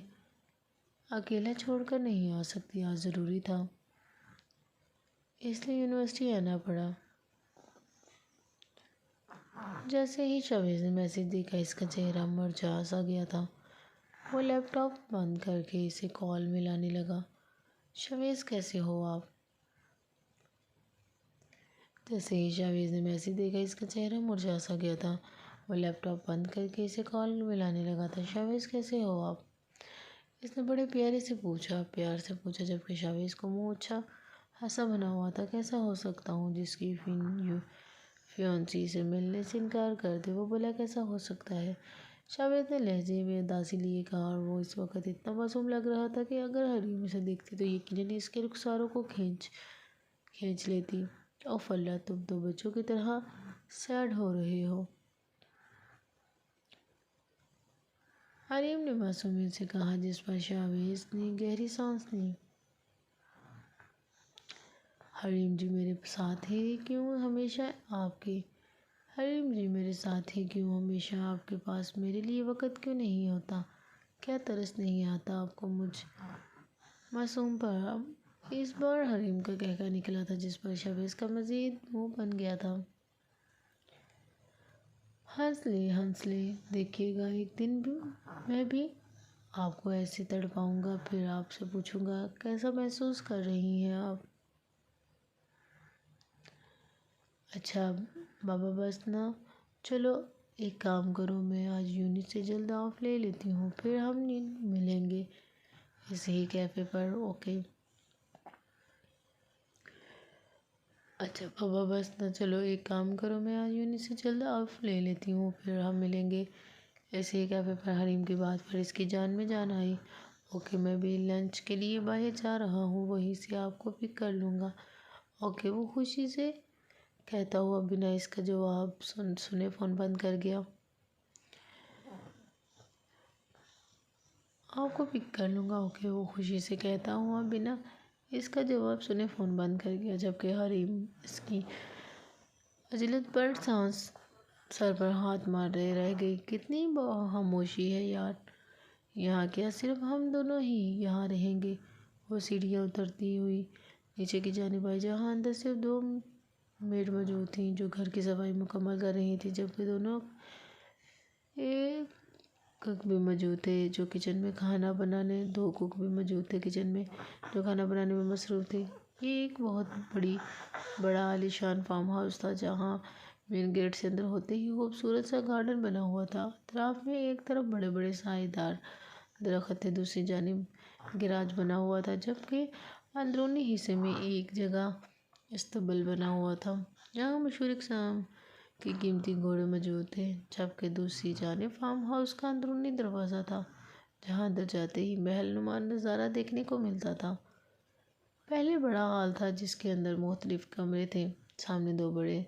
اکیلا چھوڑ کر نہیں آ سکتی، آج ضروری تھا اس لیے یونیورسٹی آنا پڑا۔ جیسے ہی شاویز نے میسج دیکھا، اس کا چہرہ مرجھا سا گیا تھا۔ وہ لیپ ٹاپ بند کر کے اسے کال ملانے لگا۔ شاویز کیسے ہو آپ؟ جیسے ہی شاویز نے میسج دیکھا اس کا چہرہ مرجھا سا گیا تھا۔ وہ لیپ ٹاپ بند کر کے اسے کال ملانے لگا تھا۔ شاویز کیسے ہو آپ؟ اس نے بڑے پیار سے پوچھا جبکہ شاویز کو منہ اچھا ہنسا بنا ہوا تھا۔ کیسا ہو سکتا ہوں جس کی فیونسی سے ملنے سے انکار کر دے، وہ بلا کیسا ہو سکتا ہے؟ شاویز نے لہجے میں اداسی لیے کہا، اور وہ اس وقت اتنا معصوم لگ رہا تھا کہ اگر حریم اسے دیکھتی تو یقیناً اس کے رخساروں کو کھینچ لیتی۔ اوف اللہ، تم تو بچوں کی طرح سیڈ ہو رہے ہو۔ حریم نے معصومیت سے کہا، جس پر شاویز نے گہری سانس لی۔ حریم جی میرے ساتھ ہی کیوں ہمیشہ آپ کے پاس میرے لیے وقت کیوں نہیں ہوتا؟ کیا ترس نہیں آتا آپ کو مجھ معصوم پر؟ اب اس بار حریم کا کہکا نکلا تھا، جس پر شاویز کا مزید منہ بن گیا تھا۔ ہنس لے، دیکھیے گا ایک دن میں بھی آپ کو ایسے تڑپاؤں گا، پھر آپ سے پوچھوں گا کیسا محسوس کر رہی ہیں آپ؟ اچھا بابا بس نا، چلو ایک کام کرو، میں آج یونٹ سے جلد آف لے لیتی ہوں، پھر ہم ملیں گے اسی ہی کیفے پر، اوکے؟ اچھا بابا بس نا، چلو ایک کام کرو، میں آج یونٹ سے جلد آف لے لیتی ہوں، پھر ہم ملیں گے ایسے ہی کیفے پر۔ حریم کی بات پر اس کی جان میں جان آئی۔ اوکے، میں بھی لنچ کے لیے باہر جا رہا ہوں، وہیں سے آپ کو پک کر لوں گا۔ اوکے، وہ خوشی سے کہتا ہوا بنا اس کا جواب سنے فون بند کر گیا۔ آپ کو پک کر لوں گا، اوکے، وہ خوشی سے کہتا ہوا بنا اس کا جواب سنے فون بند کر گیا، جبکہ حریم اس کی عجلت پر سر پر ہاتھ مارے رہ گئی۔ کتنی خاموشی ہے یار، یہاں کیا صرف ہم دونوں ہی یہاں رہیں گے؟ وہ سیڑھیاں اترتی ہوئی نیچے کی جانب آئی، جہاں اندر صرف 2 میڈ موجود تھیں جو گھر کی صفائی مکمل کر رہی تھیں، جبکہ ایک کک بھی موجود تھے جو کچن میں کھانا بنانے 2 کک بھی موجود تھے کچن میں جو کھانا بنانے میں مصروف تھے۔ یہ ایک بہت بڑا عالیشان فارم ہاؤس تھا، جہاں مین گیٹ سے اندر ہوتے ہی خوبصورت سا گارڈن بنا ہوا تھا۔ اطراف میں ایک طرف بڑے بڑے سائے دار درخت تھے، دوسری جانب گیراج بنا ہوا تھا، جبکہ اندرونی حصے میں ایک جگہ استبل بنا ہوا تھا جہاں مشہور اقسام کے قیمتی گھوڑے موجود تھے، جبکہ دوسری جانب فارم ہاؤس کا اندرونی دروازہ تھا، جہاں اندر جاتے ہی محل نما نظارہ دیکھنے کو ملتا تھا۔ پہلے بڑا ہال تھا جس کے اندر مختلف کمرے تھے، سامنے 2 بڑے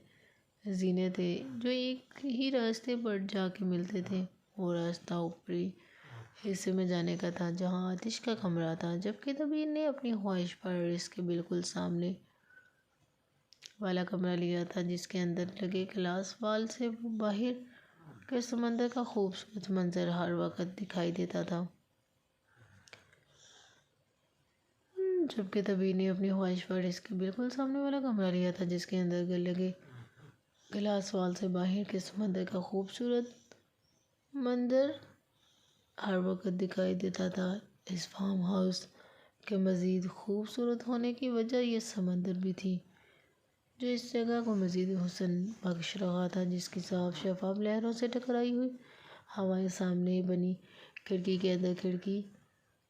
زینے تھے جو ایک ہی راستے پر جا کے ملتے تھے۔ وہ راستہ اوپری حصے میں جانے کا تھا جہاں آتش کا کمرہ تھا، جبکہ دبیر نے اپنی خواہش پر اس کے بالکل سامنے والا کمرہ لیا تھا، جس کے اندر لگے گلاس وال سے باہر کے سمندر کا خوبصورت منظر ہر وقت دکھائی دیتا تھا۔ جبکہ دبیر نے اپنی خواہش پر اس کے بالکل سامنے والا کمرہ لیا تھا، جس کے اندر لگے گلاس وال سے باہر کے سمندر کا خوبصورت منظر ہر وقت دکھائی دیتا تھا۔ اس فارم ہاؤس کے مزید خوبصورت ہونے کی وجہ یہ سمندر بھی تھی، جو اس جگہ کو مزید حسن بخش رہا تھا، جس کی صاف شفاف لہروں سے ٹکرائی ہوئی ہوائیں سامنے بنی کھڑکی کے اندر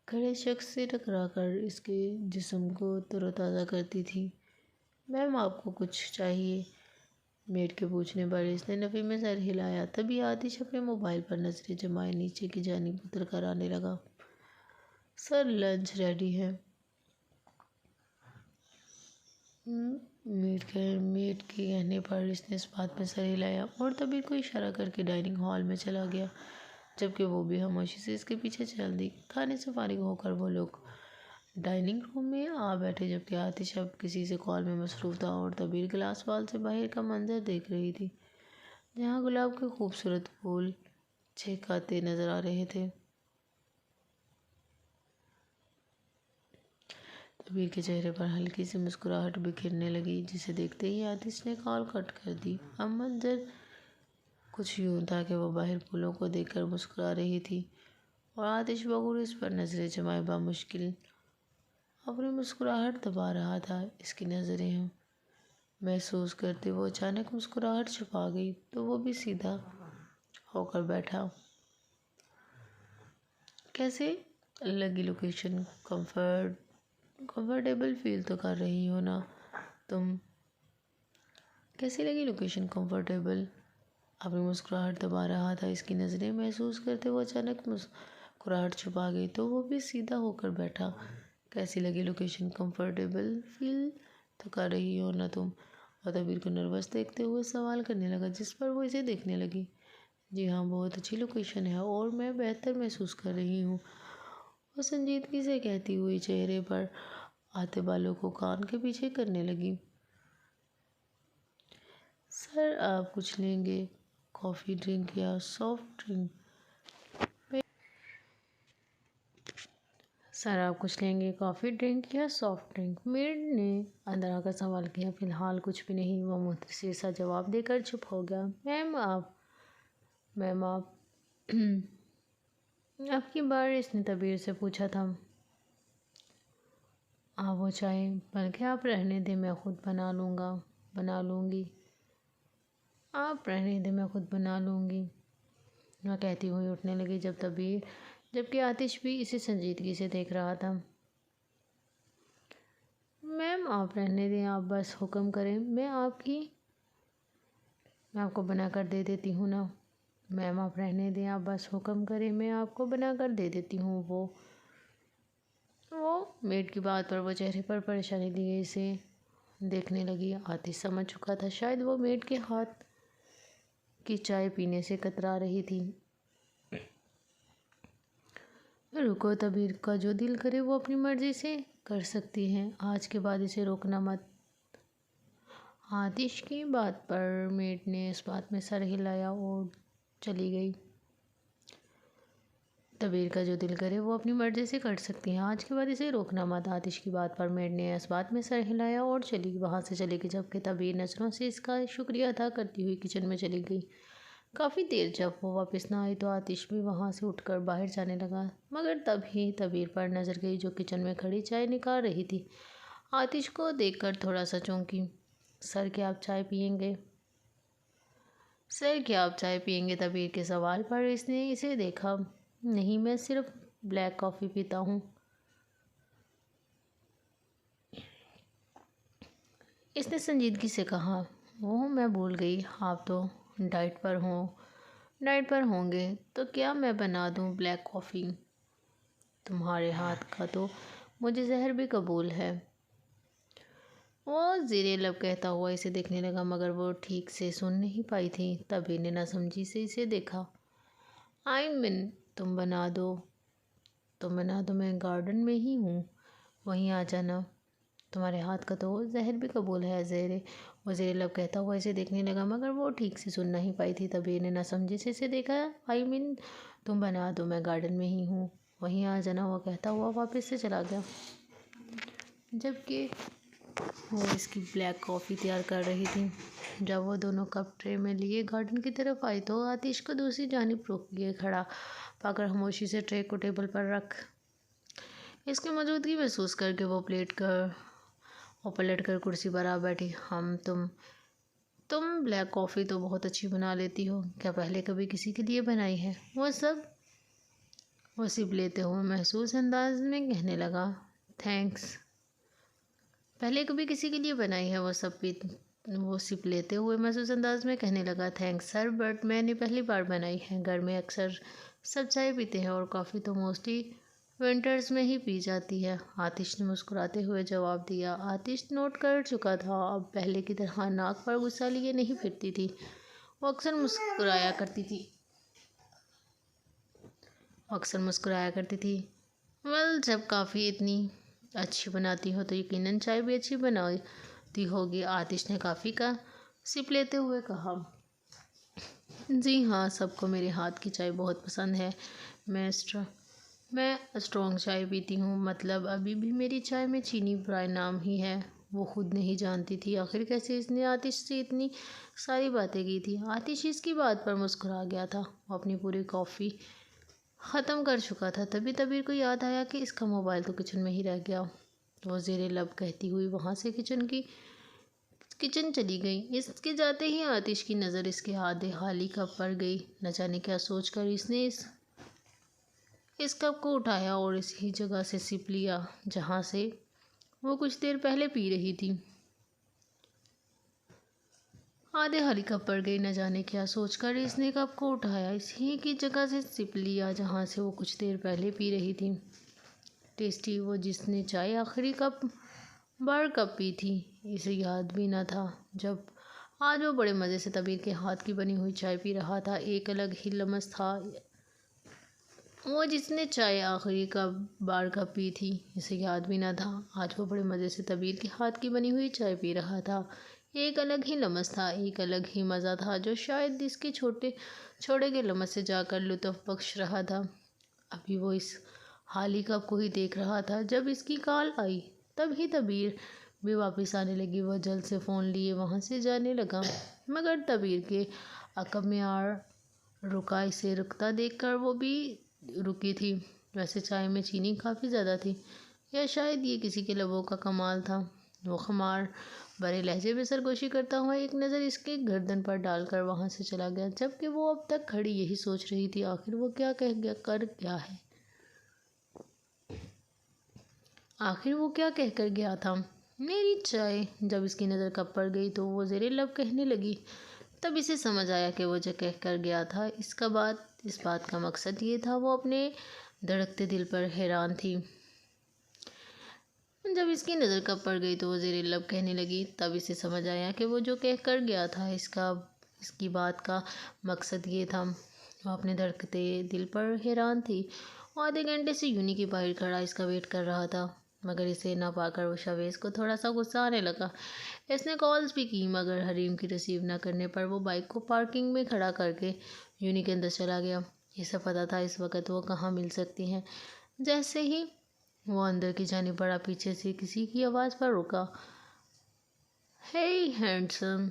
کھڑے شخص سے ٹکرا کر اس کے جسم کو تر و تازہ کرتی تھی۔ میم آپ کو کچھ چاہیے؟ میڈ کے پوچھنے پر اس نے نفی میں سر ہلایا۔ تبھی آتش اپنے موبائل پر نظریں جمائے نیچے کی جانب اتر کر آنے لگا۔ سر لنچ ریڈی ہے۔ میڈ کے کہنے پر اس نے اس بات میں سر ہلایا اور دبیر کو اشارہ کر کے ڈائننگ ہال میں چلا گیا، جبکہ وہ بھی خاموشی سے اس کے پیچھے چل دی۔ کھانے سے فارغ ہو کر وہ لوگ ڈائننگ روم میں آ بیٹھے، جبکہ آتش اب کسی سے کال میں مصروف تھا اور دبیر گلاس وال سے باہر کا منظر دیکھ رہی تھی، جہاں گلاب کے خوبصورت پھول چہکاتے نظر آ رہے تھے۔ دبیر کے چہرے پر ہلکی سی مسکراہٹ بکھرنے لگی، جسے دیکھتے ہی آتش نے کال کٹ کر دی۔ اب منظر کچھ یوں تھا کہ وہ باہر پھولوں کو دیکھ کر مسکرا رہی تھی اور آتش بغور اس پر نظریں جمائے بامشکل اپنی مسکراہٹ دبا رہا تھا۔ اس کی نظریں محسوس کرتے وہ اچانک مسکراہٹ چھپا گئی تو وہ بھی سیدھا ہو کر بیٹھا۔ کیسے لگی لوکیشن؟ کمفرٹیبل فیل تو کر رہی ہو نا تم؟ کیسی لگی لوکیشن؟ کمفرٹیبل؟ اپنی مسکراہٹ دبا رہا تھا۔ اس کی نظریں محسوس کرتے وہ اچانک مسکراہٹ چھپا گئی تو وہ بھی سیدھا ہو کر بیٹھا۔ کیسی لگی لوکیشن؟ کمفرٹیبل فیل تو کر رہی ہو نا تم؟ اور تبیر کو نروس دیکھتے ہوئے سوال کرنے لگا، جس پر وہ اسے دیکھنے لگی۔ جی ہاں، بہت اچھی لوکیشن ہے اور میں بہتر محسوس کر رہی ہوں، وہ سنجیدگی سے کہتی ہوئی چہرے پر آتے بالوں کو کان کے پیچھے کرنے لگی۔ سر آپ کچھ لیں گے؟ کافی ڈرنک یا سافٹ ڈرنک؟ سر آپ کچھ لیں گے؟ کافی ڈرنک یا سافٹ ڈرنک؟ میڈ نے اندر آ کر سوال کیا۔ فی الحال کچھ بھی نہیں، وہ مختصر سا جواب دے کر چپ ہو گیا۔ میم آپ کی بار، اس نے تبیر سے پوچھا تھا۔ آپ وہ چائے، بلکہ آپ رہنے دیں، میں خود بنا لوں گی۔ آپ رہنے دیں، میں خود بنا لوں گی، وہ کہتی ہوئی اٹھنے لگی، جبکہ آتش بھی اسے سنجیدگی سے دیکھ رہا تھا۔ میم آپ رہنے دیں، آپ بس حکم کریں، میں آپ کو بنا کر دے دیتی ہوں نا۔ میم آپ رہنے دیں، آپ بس حکم کریں، میں آپ کو بنا کر دے دیتی ہوں۔ وہ میڈ کی بات پر وہ چہرے پر پریشانی لیے اسے دیکھنے لگی۔ آتش سمجھ چکا تھا شاید وہ میڈ کے ہاتھ کی چائے پینے سے کترا رہی تھی۔ رکو، تبیر کا جو دل کرے وہ اپنی مرضی سے کر سکتی ہے، آج کے بعد اسے روکنا مت۔ آتش کی بات پر میڈ نے اس بات میں سر ہلایا اور چلی گئی۔ تبیر کا جو دل کرے وہ اپنی مرضی سے کر سکتی ہے، آج کے بعد اسے روکنا مت۔ آتش کی بات پر میڈ نے اس بات میں سر ہلایا اور وہاں سے چلی گئی، جبکہ تبیر نظروں سے اس کا شکریہ ادا کرتی ہوئی کچن میں چلی گئی۔ کافی دیر جب وہ واپس نہ آئی تو آتش بھی وہاں سے اٹھ کر باہر جانے لگا، مگر تب ہی تبیر پر نظر گئی جو کچن میں کھڑی چائے نکال رہی تھی۔ آتش کو دیکھ کر تھوڑا سا چونکی۔ سر کیا آپ چائے پیئیں گے؟ تبیر کے سوال پر اس نے اسے دیکھا۔ نہیں، میں صرف بلیک کافی پیتا ہوں۔ اس نے سنجیدگی سے کہا۔ میں بھول گئی، آپ تو ڈائٹ پر ہوں گے، تو کیا میں بنا دوں بلیک کافی؟ تمہارے ہاتھ کا تو مجھے زہر بھی قبول ہے، وہ زیر لب کہتا ہوا اسے دیکھنے لگا، مگر وہ ٹھیک سے سن نہیں پائی تھی۔ تبیر نے ناسمجھی سے اسے دیکھا۔ تم بنا دو، میں گارڈن میں ہی ہوں، وہیں آ جانا۔ تمہارے ہاتھ کا تو زہر بھی قبول ہے، وہ زیر لب کہتا ہوا اسے دیکھنے لگا، مگر وہ ٹھیک سے سن نہیں پائی تھی۔ تبیر نے ناسمجھی سے اسے دیکھا۔ تم بنا دو، میں گارڈن میں ہی ہوں، وہیں آ جانا، وہ کہتا ہوا واپس سے چلا گیا، جبکہ وہ اس کی بلیک کافی تیار کر رہی تھی۔ جب وہ دونوں کپ ٹرے میں لیے گارڈن کی طرف آئی تو آتش کو دوسری جانب رک کے کھڑا پا کر خاموشی سے ٹرے کو ٹیبل پر رکھ اس کی موجودگی محسوس کر کے وہ پلٹ کر کرسی پر آ بیٹھی۔ تم بلیک کافی تو بہت اچھی بنا لیتی ہو، کیا پہلے کبھی کسی کے لیے بنائی ہے؟ وہ سپ لیتے ہوئے محسوس انداز میں کہنے لگا۔ تھینکس۔ پہلے کبھی کسی کے لیے بنائی ہے؟ وہ سپ لیتے ہوئے محسوس انداز میں کہنے لگا۔ تھینکس سر، بٹ میں نے پہلی بار بنائی ہے، گھر میں اکثر سب چائے پیتے ہیں اور کافی تو موسٹلی ونٹرز میں ہی پی جاتی ہے، آتش نے مسکراتے ہوئے جواب دیا۔ آتش نوٹ کر چکا تھا، اب پہلے کی طرح ناک پر غصہ لیے نہیں پھرتی تھی، وہ اکثر مسکرایا کرتی تھی۔ جب کافی اتنی اچھی بناتی ہو تو یقیناً چائے بھی اچھی بناتی ہوگی، آتش نے کافی کا سپ لیتے ہوئے کہا۔ جی ہاں، سب کو میرے ہاتھ کی چائے بہت پسند ہے، میں اسٹرانگ چائے پیتی ہوں، مطلب ابھی بھی میری چائے میں چینی برائے نام ہی ہے۔ وہ خود نہیں جانتی تھی آخر کیسے اس نے آتش سے اتنی ساری باتیں کی تھی۔ آتش اس کی بات پر مسکرا گیا تھا، وہ اپنی پوری کافی ختم کر چکا تھا۔ تبھی تبیر کو یاد آیا کہ اس کا موبائل تو کچن میں ہی رہ گیا، وہ زیر لب کہتی ہوئی وہاں سے کچن کی کچن چلی گئی۔ اس کے جاتے ہی آتش کی نظر اس کے آدھے خالی کپ پر گئی۔ نہ جانے کیا سوچ کر اس نے اس کپ کو اٹھایا اور اسی جگہ سے سپ لیا جہاں سے وہ کچھ دیر پہلے پی رہی تھی۔ آدھے خالی کپ پر گئی۔ نہ جانے کیا سوچ کر اس نے کپ کو اٹھایا، اسی کی جگہ سے سپ لیا جہاں سے وہ کچھ دیر پہلے پی رہی تھی۔ ٹیسٹی، وہ جس نے چائے آخری بار کب پی تھی، اسے یاد بھی نہ تھا۔ جب آج وہ بڑے مزے سے طبیر کے ہاتھ کی بنی ہوئی چائے پی رہا تھا، ایک الگ ہی لمس تھا۔ وہ جس نے چائے آخری بار کب پی تھی، اسے یاد بھی نہ تھا۔ آج وہ بڑے مزے سے طبیر کے ہاتھ کی بنی ہوئی چائے پی رہا تھا، ایک الگ ہی لمس تھا، ایک الگ ہی مزہ تھا جو شاید اس کے چھوڑے گئے لمس سے جا کر لطف بخش رہا تھا۔ ابھی وہ اس خالی کپ کو ہی دیکھ رہا تھا جب اس کی کال آئی۔ تب ہی طبیر بھی واپس آنے لگی۔ وہ جلد سے فون لیے وہاں سے جانے لگا، مگر طبیر کے عقب میں رکا۔ اسے رکتا دیکھ کر وہ بھی رکی تھی۔ ویسے چائے میں چینی کافی زیادہ تھی، یا شاید یہ کسی کے لبوں کا کمال تھا۔ وہ خمار بھرے لہجے میں سرگوشی کرتا ہوا ایک نظر اس کے گردن پر ڈال کر وہاں سے چلا گیا، جبکہ وہ اب تک کھڑی یہی سوچ رہی تھی آخر وہ کیا کہہ کر گیا تھا۔ میری چائے۔ جب اس کی نظر کپ پر گئی تو وہ زیر لب کہنے لگی۔ تب اسے سمجھ آیا کہ وہ جو کہہ کر گیا تھا اس بات کا مقصد یہ تھا۔ وہ اپنے دھڑکتے دل پر حیران تھی۔ جب اس کی نظر کپ پر گئی تو وہ زیر لب کہنے لگی۔ تب اسے سمجھ آیا کہ وہ جو کہہ کر گیا تھا اس کی بات کا مقصد یہ تھا۔ وہ اپنے دھڑکتے دل پر حیران تھی۔ وہ آدھے گھنٹے سے یونی کے باہر کھڑا اس کا ویٹ کر رہا تھا، مگر اسے نہ پا کر وہ شویز کو تھوڑا سا غصہ آنے لگا۔ اس نے کالز بھی کی، مگر حریم کی ریسیو نہ کرنے پر وہ بائک کو پارکنگ میں کھڑا کر کے یونی کے اندر چلا گیا۔ اسے پتہ تھا اس وقت وہ کہاں مل سکتی ہیں۔ جیسے ہی وہ اندر کی جانب بڑھا، پیچھے سے کسی کی آواز پر رکا۔ "Hey handsome!"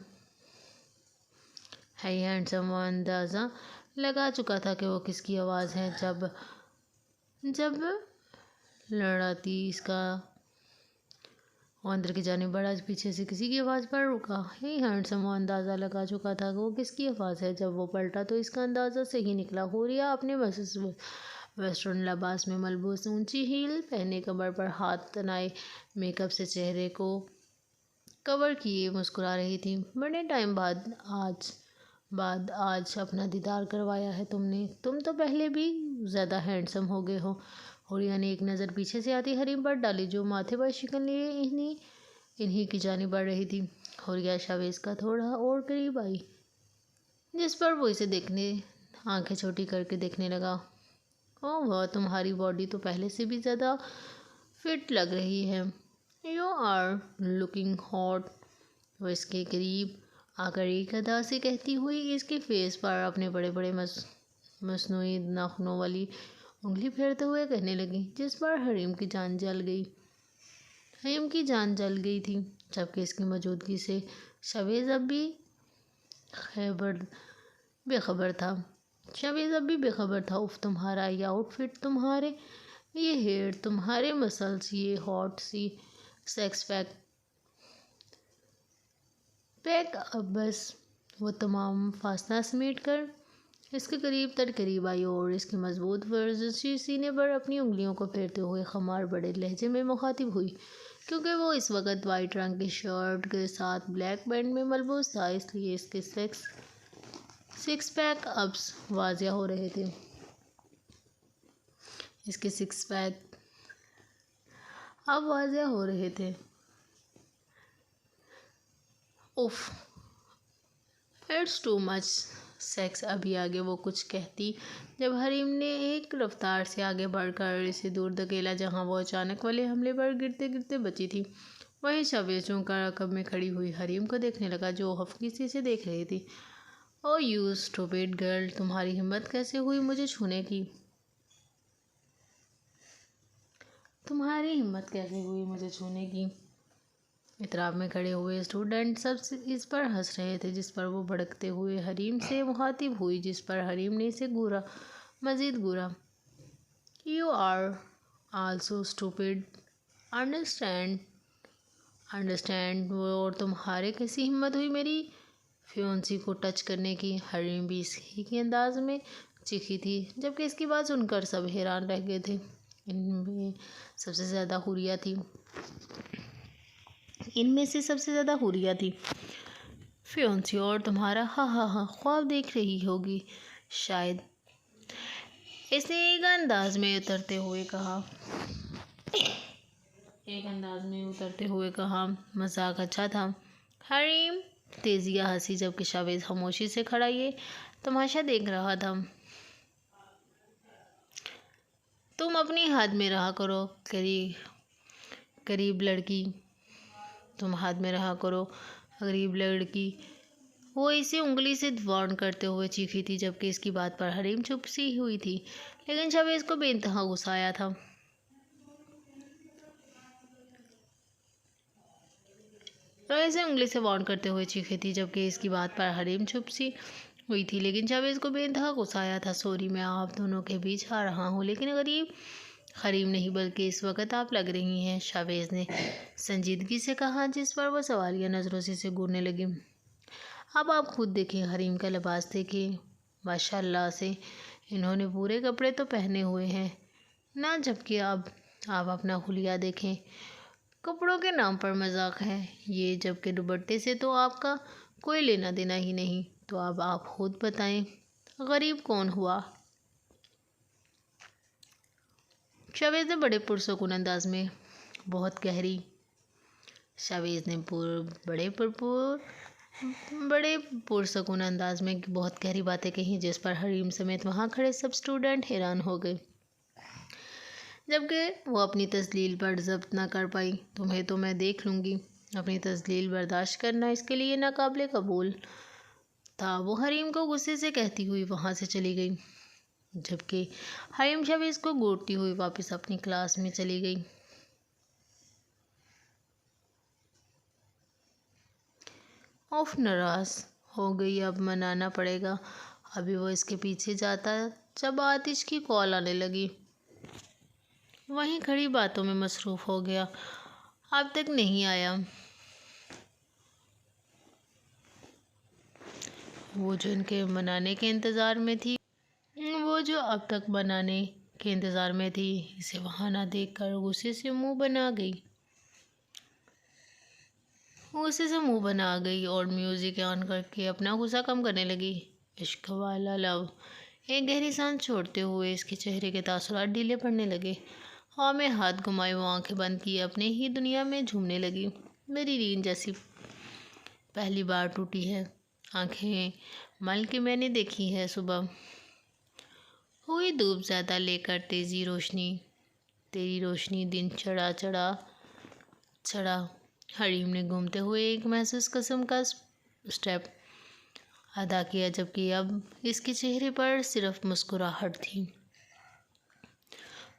وہ اندازہ لگا چکا تھا کہ وہ کس کی آواز ہے۔ جب لڑاتی اس کا وہ اندر کی جانب بڑھا، پیچھے سے کسی کی آواز پر رکا۔ "Hey handsome!" وہ اندازہ لگا چکا تھا کہ وہ کس کی آواز ہے۔ جب وہ پلٹا تو اس کا اندازہ صحیح نکلا۔ حوریہ اپنے ویسٹرن لباس میں ملبوس اونچی ہیل پہنے، کمر پر ہاتھ تنائے، میک اپ سے چہرے کو کور کیے مسکرا رہی تھی۔ "بڑے ٹائم بعد آج اپنا دیدار کروایا ہے تم نے۔ تم تو پہلے بھی زیادہ ہینڈسم ہو گئے ہو۔" حوریہ نے ایک نظر پیچھے سے آتی حریم پر ڈالی، جو ماتھے پر شکن لیے انہی کی جانب بڑھ رہی تھی۔ حوریہ شاویز کا تھوڑا اور قریب آئی، جس پر وہ اسے آنکھیں چھوٹی کر کے دیکھنے لگا۔ "اوہ واہ، تمہاری باڈی تو پہلے سے بھی زیادہ فٹ لگ رہی ہے۔ You are looking hot!" وہ اس کے قریب آ کر ایک ادا سے کہتی ہوئی اس کے فیس پر اپنے بڑے بڑے مصنوعی ناخنوں والی انگلی پھیرتے ہوئے کہنے لگی، جس پر حریم کی جان جل گئی تھی، جبکہ اس کی موجودگی سے شاویز اب بھی بے خبر تھا۔ "اف، تمہارا یہ آؤٹ فٹ، تمہارے یہ ہیئر، تمہارے مسلز، یہ ہاٹ سی سیکس پیک اب بس!" وہ تمام فاصلہ سمیٹ کر اس کے قریب آئی اور اس کے مضبوط ورزشی سینے پر اپنی انگلیوں کو پھیرتے ہوئے خمار بڑے لہجے میں مخاطب ہوئی۔ کیونکہ وہ اس وقت وائٹ رنگ کی شرٹ کے ساتھ بلیک پینٹ میں ملبوس تھا، اس لیے اس کے سکس پیک اب واضح ہو رہے تھے۔ "اف، اٹس ٹو مچ سیکس!" ابھی آگے وہ کچھ کہتی جب حریم نے ایک رفتار سے آگے بڑھ کر اسے دور دھکیلا، جہاں وہ اچانک والے حملے پر گرتے گرتے بچی تھی۔ وہیں شاویز جھنک کر عقب میں کھڑی ہوئی حریم کو دیکھنے لگا، جو خفگی سے اسے دیکھ رہی تھی۔ "اوہ یو اسٹوپڈ گرل! تمہاری ہمت کیسے ہوئی مجھے چھونے کی!" اطراف میں کھڑے ہوئے اسٹوڈنٹ سب اس پر ہنس رہے تھے، جس پر وہ بھڑکتے ہوئے حریم سے مخاطب ہوئی، جس پر حریم نے اسے مزید گھورا۔ "You are also stupid. Understand وہ اور تمہارے کیسی ہمت ہوئی میری فیونسی کو ٹچ کرنے کی؟ حریم بھی اس ہی انداز میں چیخی تھی، جبکہ اس کی بات سن کر سب حیران رہ گئے تھے۔ ان میں سے سب سے زیادہ حوریہ تھی۔ فیونسی اور تمہارا؟ ہاں ہاں ہاں، خواب دیکھ رہی ہوگی شاید، اس نے ایک انداز میں اترتے ہوئے کہا۔ مذاق اچھا تھا۔ حریم تیزیاں ہنسی، جبکہ شاویز خاموشی سے کھڑا یہ تماشا دیکھ رہا تھا۔ تم اپنی حد میں رہا کرو قریب لڑکی، وہ اسے انگلی سے وارن کرتے ہوئے چیخی تھی، جبکہ اس کی بات پر حریم چپ سی ہوئی تھی، لیکن شاویز کو بے انتہا غصہ آیا تھا۔ سوری، میں آپ دونوں کے بیچ آ رہا ہوں، لیکن حریم نہیں بلکہ اس وقت آپ لگ رہی ہیں، شاویز نے سنجیدگی سے کہا، جس پر وہ سوالیہ نظروں سے گورنے لگی۔ اب آپ خود دیکھیں، حریم کا لباس دیکھیں، ماشاءاللہ سے انہوں نے پورے کپڑے تو پہنے ہوئے ہیں نا، جبکہ اب آپ اپنا حلیہ دیکھیں، کپڑوں کے نام پر مذاق ہے یہ، جبکہ دوپٹے سے تو آپ کا کوئی لینا دینا ہی نہیں۔ تو اب آپ خود بتائیں، غریب کون ہوا؟ شاویز نے بڑے پرسکون انداز میں بہت گہری باتیں کہیں، جس پر حریم سمیت وہاں کھڑے سب اسٹوڈنٹ حیران ہو گئے، جبکہ وہ اپنی تذلیل پر ضبط نہ کر پائی۔ تمہیں تو میں دیکھ لوں گی، اپنی تذلیل برداشت کرنا اس کے لیے ناقابل قبول تھا، وہ حریم کو غصے سے کہتی ہوئی وہاں سے چلی گئی، جبکہ حریم شاویز کو گھورتی ہوئی واپس اپنی کلاس میں چلی گئی۔ ناراض ہو گئی، اب منانا پڑے گا۔ ابھی وہ اس کے پیچھے جاتا جب آتش کی کال آنے لگی، وہیں کھڑی باتوں میں مصروف ہو گیا، اب تک نہیں آیا۔ وہ جو اب تک منانے کے انتظار میں تھی، اسے وہاں نہ دیکھ کر غصے سے منہ بنا گئی اور میوزک آن کر کے اپنا غصہ کم کرنے لگی۔ عشق والا لو، ایک گہری سانس چھوڑتے ہوئے اس کے چہرے کے تاثرات ڈھیلے پڑنے لگے، ہوا میں ہاتھ گھمائے وہ آنکھیں بند کیے اپنے ہی دنیا میں جھومنے لگی۔ میری نیند جیسی پہلی بار ٹوٹی ہے، آنکھیں مل کے میں نے دیکھی ہے، صبح ہوئی دھوپ زیادہ لے کر تیری روشنی دن چڑھا۔ حریم نے گھومتے ہوئے ایک محسوس قسم کا اسٹیپ ادا کیا، جبکہ اب اس کے چہرے پر صرف مسکراہٹ تھی،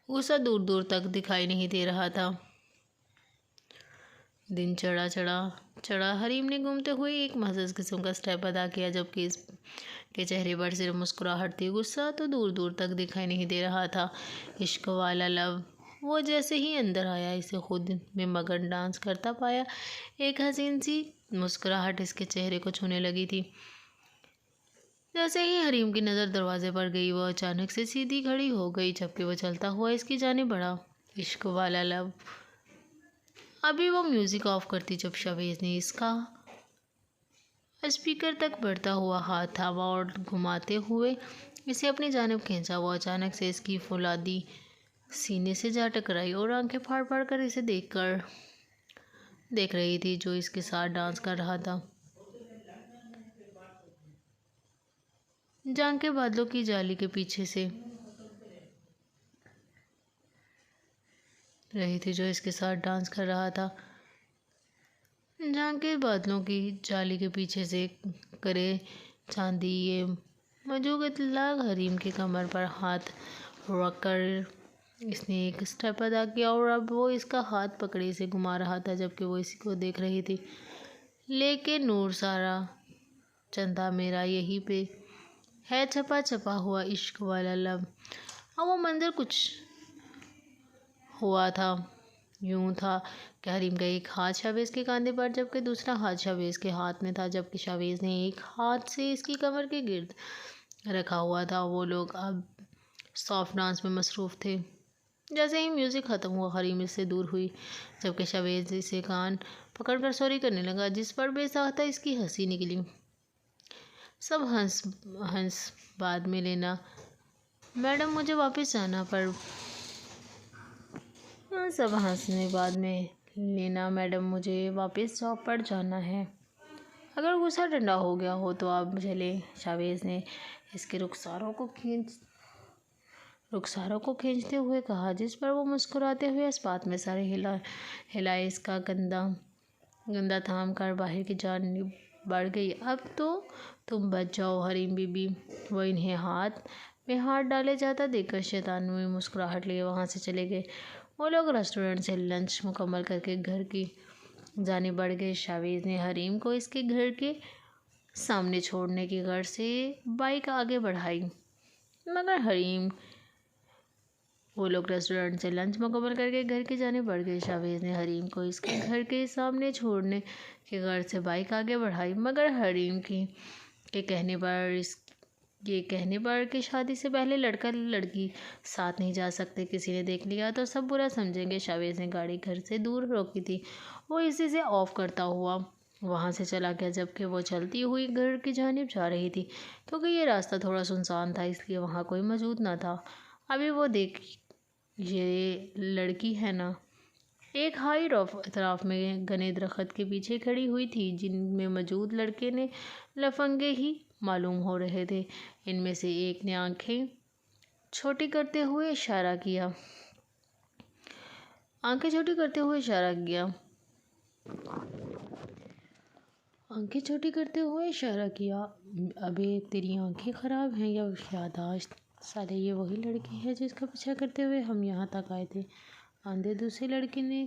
غصہ دور دور تک دکھائی نہیں دے رہا تھا۔ دن چڑھا، حریم نے گھومتے ہوئے ایک محسوس قسم کا اسٹیپ ادا کیا، جبکہ اس کے چہرے پر صرف مسکراہٹ تھی، غصہ تو دور دور تک دکھائی نہیں دے رہا تھا۔ عشق والا لو، وہ جیسے ہی اندر آیا اسے خود میں مگن ڈانس کرتا پایا، ایک حسین سی مسکراہٹ اس کے چہرے کو چھونے لگی تھی۔ جیسے ہی حریم کی نظر دروازے پر گئی، وہ اچانک سے سیدھی کھڑی ہو گئی، جبکہ وہ چلتا ہوا اس کی جانب بڑھا۔ عشق والا لو، ابھی وہ میوزک آف کرتی جب شاویز نے اس کا اسپیکر تک بڑھتا ہوا ہاتھ تھاما اور گھماتے ہوئے اسے اپنی جانب کھینچا۔ وہ اچانک سے اس کی فولادی سینے سے جا ٹکرائی اور آنکھیں پھاڑ پھاڑ کر اسے دیکھ رہی تھی جو اس کے ساتھ ڈانس کر رہا تھا۔ جھانکیں بادلوں کی جالی کے پیچھے سے کرے چاندی یہ مجوگ اطلاق۔ حریم کی کمر پر ہاتھ رکھ کر اس نے ایک اسٹیپ ادا کیا اور اب وہ اس کا ہاتھ پکڑے اسے گھما رہا تھا، جبکہ وہ اسی کو دیکھ رہی تھی۔ لیکن نور سارا چندہ میرا یہیں پہ ہے چھپا ہوا، عشق والا لو۔ اب وہ منظر کچھ ہوا تھا یوں تھا کہ حریم کا ایک ہاتھ شاویز کے کاندھے پر جبکہ دوسرا ہاتھ شاویز کے ہاتھ میں تھا، جبکہ شاویز نے ایک ہاتھ سے اس کی کمر کے گرد رکھا ہوا تھا۔ وہ لوگ اب سافٹ ڈانس میں مصروف تھے۔ جیسے ہی میوزک ختم ہوا حریم اس سے دور ہوئی، جبکہ شاویز اسے کان پکڑ کر سوری کرنے لگا، جس پر بے ساختہ اس کی ہنسی نکلی۔ سب ہنس بعد میں لینا میڈم، مجھے واپس جانا پر سب ہنسنے بعد میں لینا میڈم، مجھے واپس جاب پر جانا ہے۔ اگر غصہ ٹھنڈا ہو گیا ہو تو آپ چلیں، شاویز نے اس کے رخساروں کو کھینچتے ہوئے کہا، جس پر وہ مسکراتے ہوئے اسپات میں سر ہلائے اس کا گندا تھام کر باہر کی جانب بڑھ گئی۔ اب تو تم بچ جاؤ حریم بی بی۔ وہ انہیں ہاتھ میں ہاتھ ڈالے جاتا دیکھ کر شیطانوی مسکراہٹ لیے وہاں سے چلے گئے۔ وہ لوگ ریسٹورنٹ سے لنچ مکمل کر کے گھر کی جانب بڑھ گئے۔ شاویز نے حریم کو اس کے گھر کے سامنے چھوڑنے کی غرض سے بائک آگے بڑھائی، مگر حریم وہ لوگ ریسٹورنٹ سے لنچ مکمل کر کے گھر کی جانب بڑھ گئے۔ شاویز نے حریم کو اس کے گھر کے سامنے چھوڑنے کی غرض سے بائک آگے بڑھائی، مگر حریم کے کہنے پر کہ شادی سے پہلے لڑکا لڑکی ساتھ نہیں جا سکتے، کسی نے دیکھ لیا تو سب برا سمجھیں گے۔ شاویز نے گاڑی گھر سے دور روکی تھی، وہ اسی سے آف کرتا ہوا وہاں سے چلا گیا، جبکہ وہ چلتی ہوئی گھر کی جانب جا رہی تھی، کیونکہ یہ راستہ تھوڑا سنسان تھا اس لیے وہاں کوئی موجود نہ تھا۔ ابھی وہ دیکھ، یہ لڑکی ہے نا؟ ایک ہائی روف اطراف میں گھنے درخت کے پیچھے کھڑی ہوئی تھی، جن میں موجود لڑکے نے لفنگے ہی معلوم ہو رہے تھے۔ ان میں سے ایک نے آنکھیں چھوٹی کرتے ہوئے اشارہ کیا۔ آنکھیں چھوٹی کرتے ہوئے اشارہ کیا۔ ابے تیری آنکھیں خراب ہیں یا یادداشت؟ سالے یہ وہی لڑکی ہے جس کا پیچھا کرتے ہوئے ہم یہاں تک آئے تھے۔ آندھے دوسرے لڑکے نے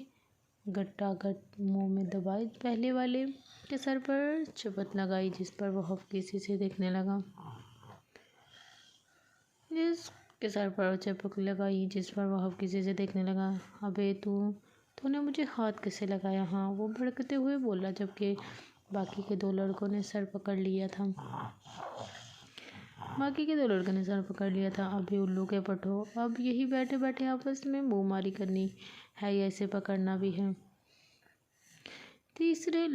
گٹا گٹ منہ میں دبائے پہلے والے کے سر پر چپت لگائی، جس پر وہ حفیظی سے دیکھنے لگا۔ ابے تو نے مجھے ہاتھ کیسے لگایا؟ ہاں، وہ بھڑکتے ہوئے بولا، جبکہ باقی کے دو لڑکوں نے سر پکڑ لیا تھا۔ ابے الو کے پٹھوں، اب یہی بیٹھے بیٹھے آپس میں منہ ماری کرنی ہے یا اسے پکڑنا بھی ہے؟ تیسرے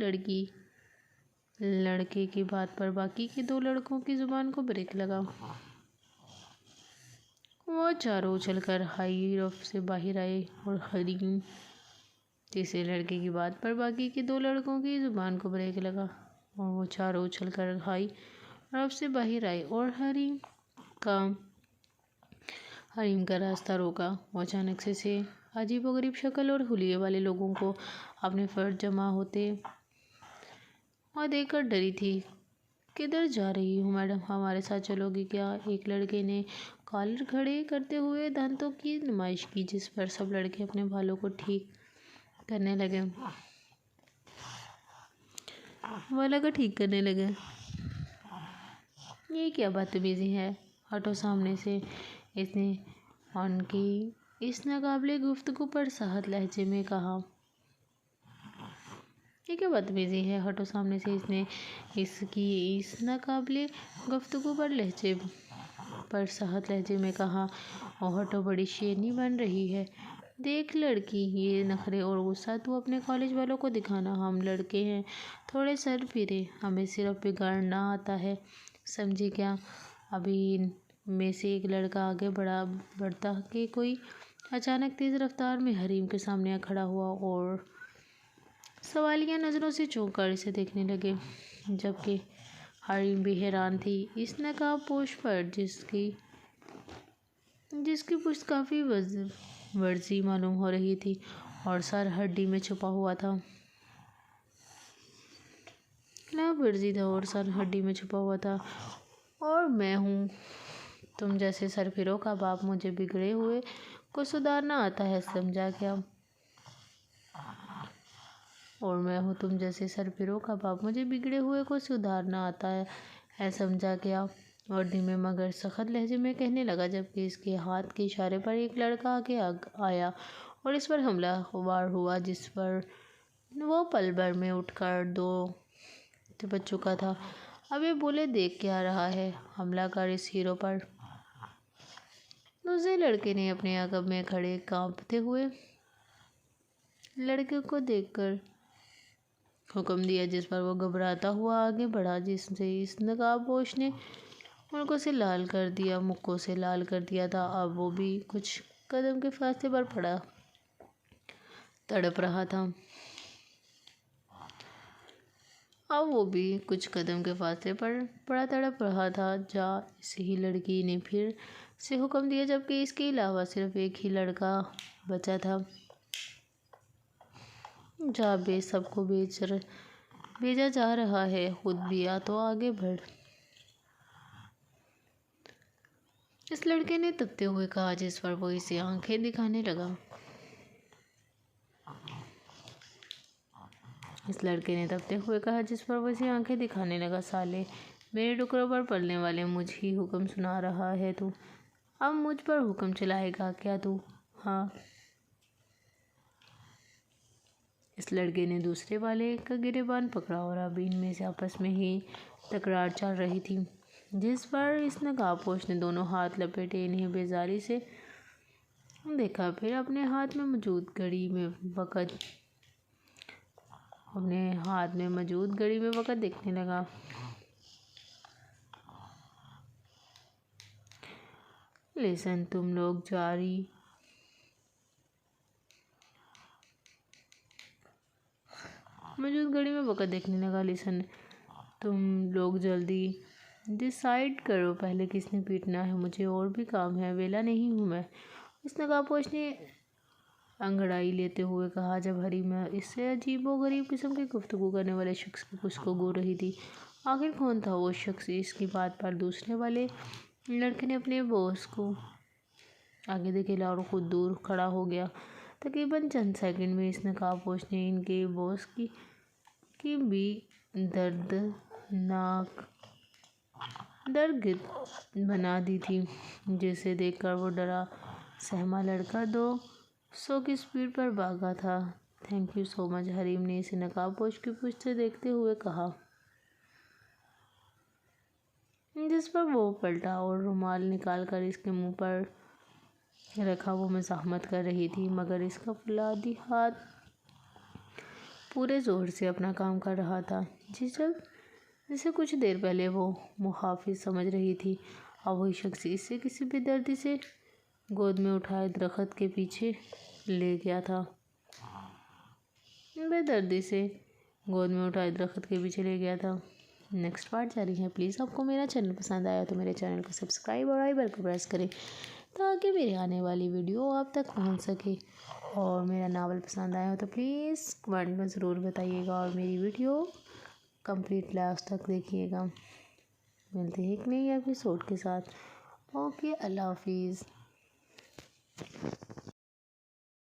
لڑکے کی بات پر باقی کے دو لڑکوں کی زبان کو بریک لگا۔ وہ چاروں اچھل کر ہائی روف سے باہر آئے اور حریم تیسرے لڑکے کی بات پر باقی کے دو لڑکوں کی زبان کو بریک لگا۔ وہ چاروں اچھل کر ہائی روف سے باہر آئے اور حریم کا راستہ روکا۔ وہ اچانک سے عجیب و غریب شکل اور حلیے والے لوگوں کو اپنے فرد جمع ہوتے اور دیکھ کر ڈری تھی۔ کدھر جا رہی ہو میڈم؟ ہمارے ساتھ چلو گی کیا؟ ایک لڑکے نے کالر کھڑے کرتے ہوئے دانتوں کی نمائش کی، جس پر سب لڑکے اپنے بالوں کو ٹھیک کرنے لگے۔ یہ کیا بدتمیزی ہے؟ ہٹو سامنے سے، اس نے ان کی اس ناقابل گفتگو پر سخت لہجے میں کہا۔ یہ کیا بدتمیزی ہے؟ ہٹو سامنے سے، اس نے اس کی اس ناقابل گفتگو پر سخت لہجے میں کہا۔ او ہٹو، بڑی شیرنی بن رہی ہے۔ دیکھ لڑکی، یہ نخرے اور غصہ تو اپنے کالج والوں کو دکھانا، ہم لڑکے ہیں تھوڑے سر پھیرے، ہمیں صرف بگاڑنا آتا ہے، سمجھی کیا؟ ابھی ان میں سے ایک لڑکا آگے بڑھتا کہ کوئی اچانک تیز رفتار میں حریم کے سامنے آ کھڑا ہوا اور سوالیہ نظروں سے چونک کر اسے دیکھنے لگے، جبکہ حریم بھی حیران تھی اس نقاب پوش پر، جس کی پشت کافی ورزی معلوم ہو رہی تھی اور سر ہڈی میں چھپا ہوا تھا۔ اور میں ہوں تم جیسے سرفروں کا باپ، مجھے بگڑے ہوئے کو سدھارنا آتا ہے، سمجھا کیا؟ اور دھیمے مگر سخت لہجے میں کہنے لگا، جبکہ اس کے ہاتھ کے اشارے پر ایک لڑکا آگے آیا اور اس پر حملہ وار ہوا، جس پر وہ پل بھر میں اٹھ کر دو بچ چکا تھا۔ اب یہ بولے دیکھ کیا رہا ہے، حملہ کر اس ہیرو پر۔ دوسرے لڑکے نے اپنے عقب میں کھڑے کانپتے ہوئے لڑکے کو دیکھ کر حکم دیا، جس پر وہ گھبراتا ہوا آگے بڑھا، جس سے اس نقاب پوش نے مکوں سے لال کر دیا تھا۔ اب وہ بھی کچھ قدم کے فاصلے پر پڑا تڑپ رہا تھا۔ جا اسی ہی لڑکی نے پھر سے حکم دیا، جبکہ اس کے علاوہ صرف ایک ہی لڑکا بچا تھا۔ جا بے سب کو بھیجا جا رہا ہے، خود بھی آ تو آگے بڑھ۔ اس لڑکے نے تپتے ہوئے کہا، جس پر وہ اسے آنکھیں دکھانے لگا۔ سالے، میرے ٹکڑوں پر پلنے والے، مجھ ہی حکم سنا رہا ہے تو؟ اب مجھ پر حکم چلائے گا کیا تو؟ ہاں۔ اس لڑکے نے دوسرے والے کا گریبان پکڑا اور اب ان میں سے آپس میں ہی تکرار چل رہی تھی، جس پر اس نقاب پوش نے دونوں ہاتھ لپیٹے انہیں بیزاری سے دیکھا، پھر اپنے ہاتھ میں موجود گھڑی میں وقت دیکھنے لگا۔ لیسن تم لوگ جلدی ڈیسائیڈ کرو، پہلے کس نے پیٹنا ہے، مجھے اور بھی کام ہے، ویلا نہیں ہوں میں۔ اس نقاب پوش نے انگڑائی لیتے ہوئے کہا، جب حریم اس سے عجیب و غریب قسم کی گفتگو کرنے والے شخص کی کچھ کو گو رہی تھی۔ آخر کون تھا وہ شخص؟ اس کی بات پر دوسرے والے لڑکے نے اپنے باس کو آگے دھکیلا اور خود دور کھڑا ہو گیا۔ تقریباً چند سیکنڈ میں اس نقاب پوش نے ان کے باس کی بھی درگت بنا دی تھی، جسے دیکھ کر وہ ڈرا سہما لڑکا 200 کی سپیڈ پر بھاگا تھا۔ تھینک یو سو مچ، حریم نے اسے نقاب پوش کی پشت سے دیکھتے ہوئے کہا، جس پر وہ پلٹا اور رومال نکال کر اس کے منہ پر رکھا۔ وہ مزاحمت کر رہی تھی، مگر اس کا فولادی ہاتھ پورے زور سے اپنا کام کر رہا تھا، جسے کچھ دیر پہلے وہ محافظ سمجھ رہی تھی۔ اب وہی شخص اسے کسی بے دردی سے گود میں اٹھائے درخت کے پیچھے لے گیا تھا۔ نیکسٹ پارٹ جاری ہے۔ پلیز آپ کو میرا چینل پسند آیا تو میرے چینل کو سبسکرائب اور آئی بیل کو پریس کریں تاکہ میرے آنے والی ویڈیو آپ تک پہنچ سکے۔ اور میرا ناول پسند آیا ہو تو پلیز کمنٹ میں ضرور بتائیے گا اور میری ویڈیو کمپلیٹ لاسٹ تک دیکھیے گا۔ ملتے ہیں ایک نئی ایپیسوڈ کے ساتھ۔ اوکے، اللہ حافظ۔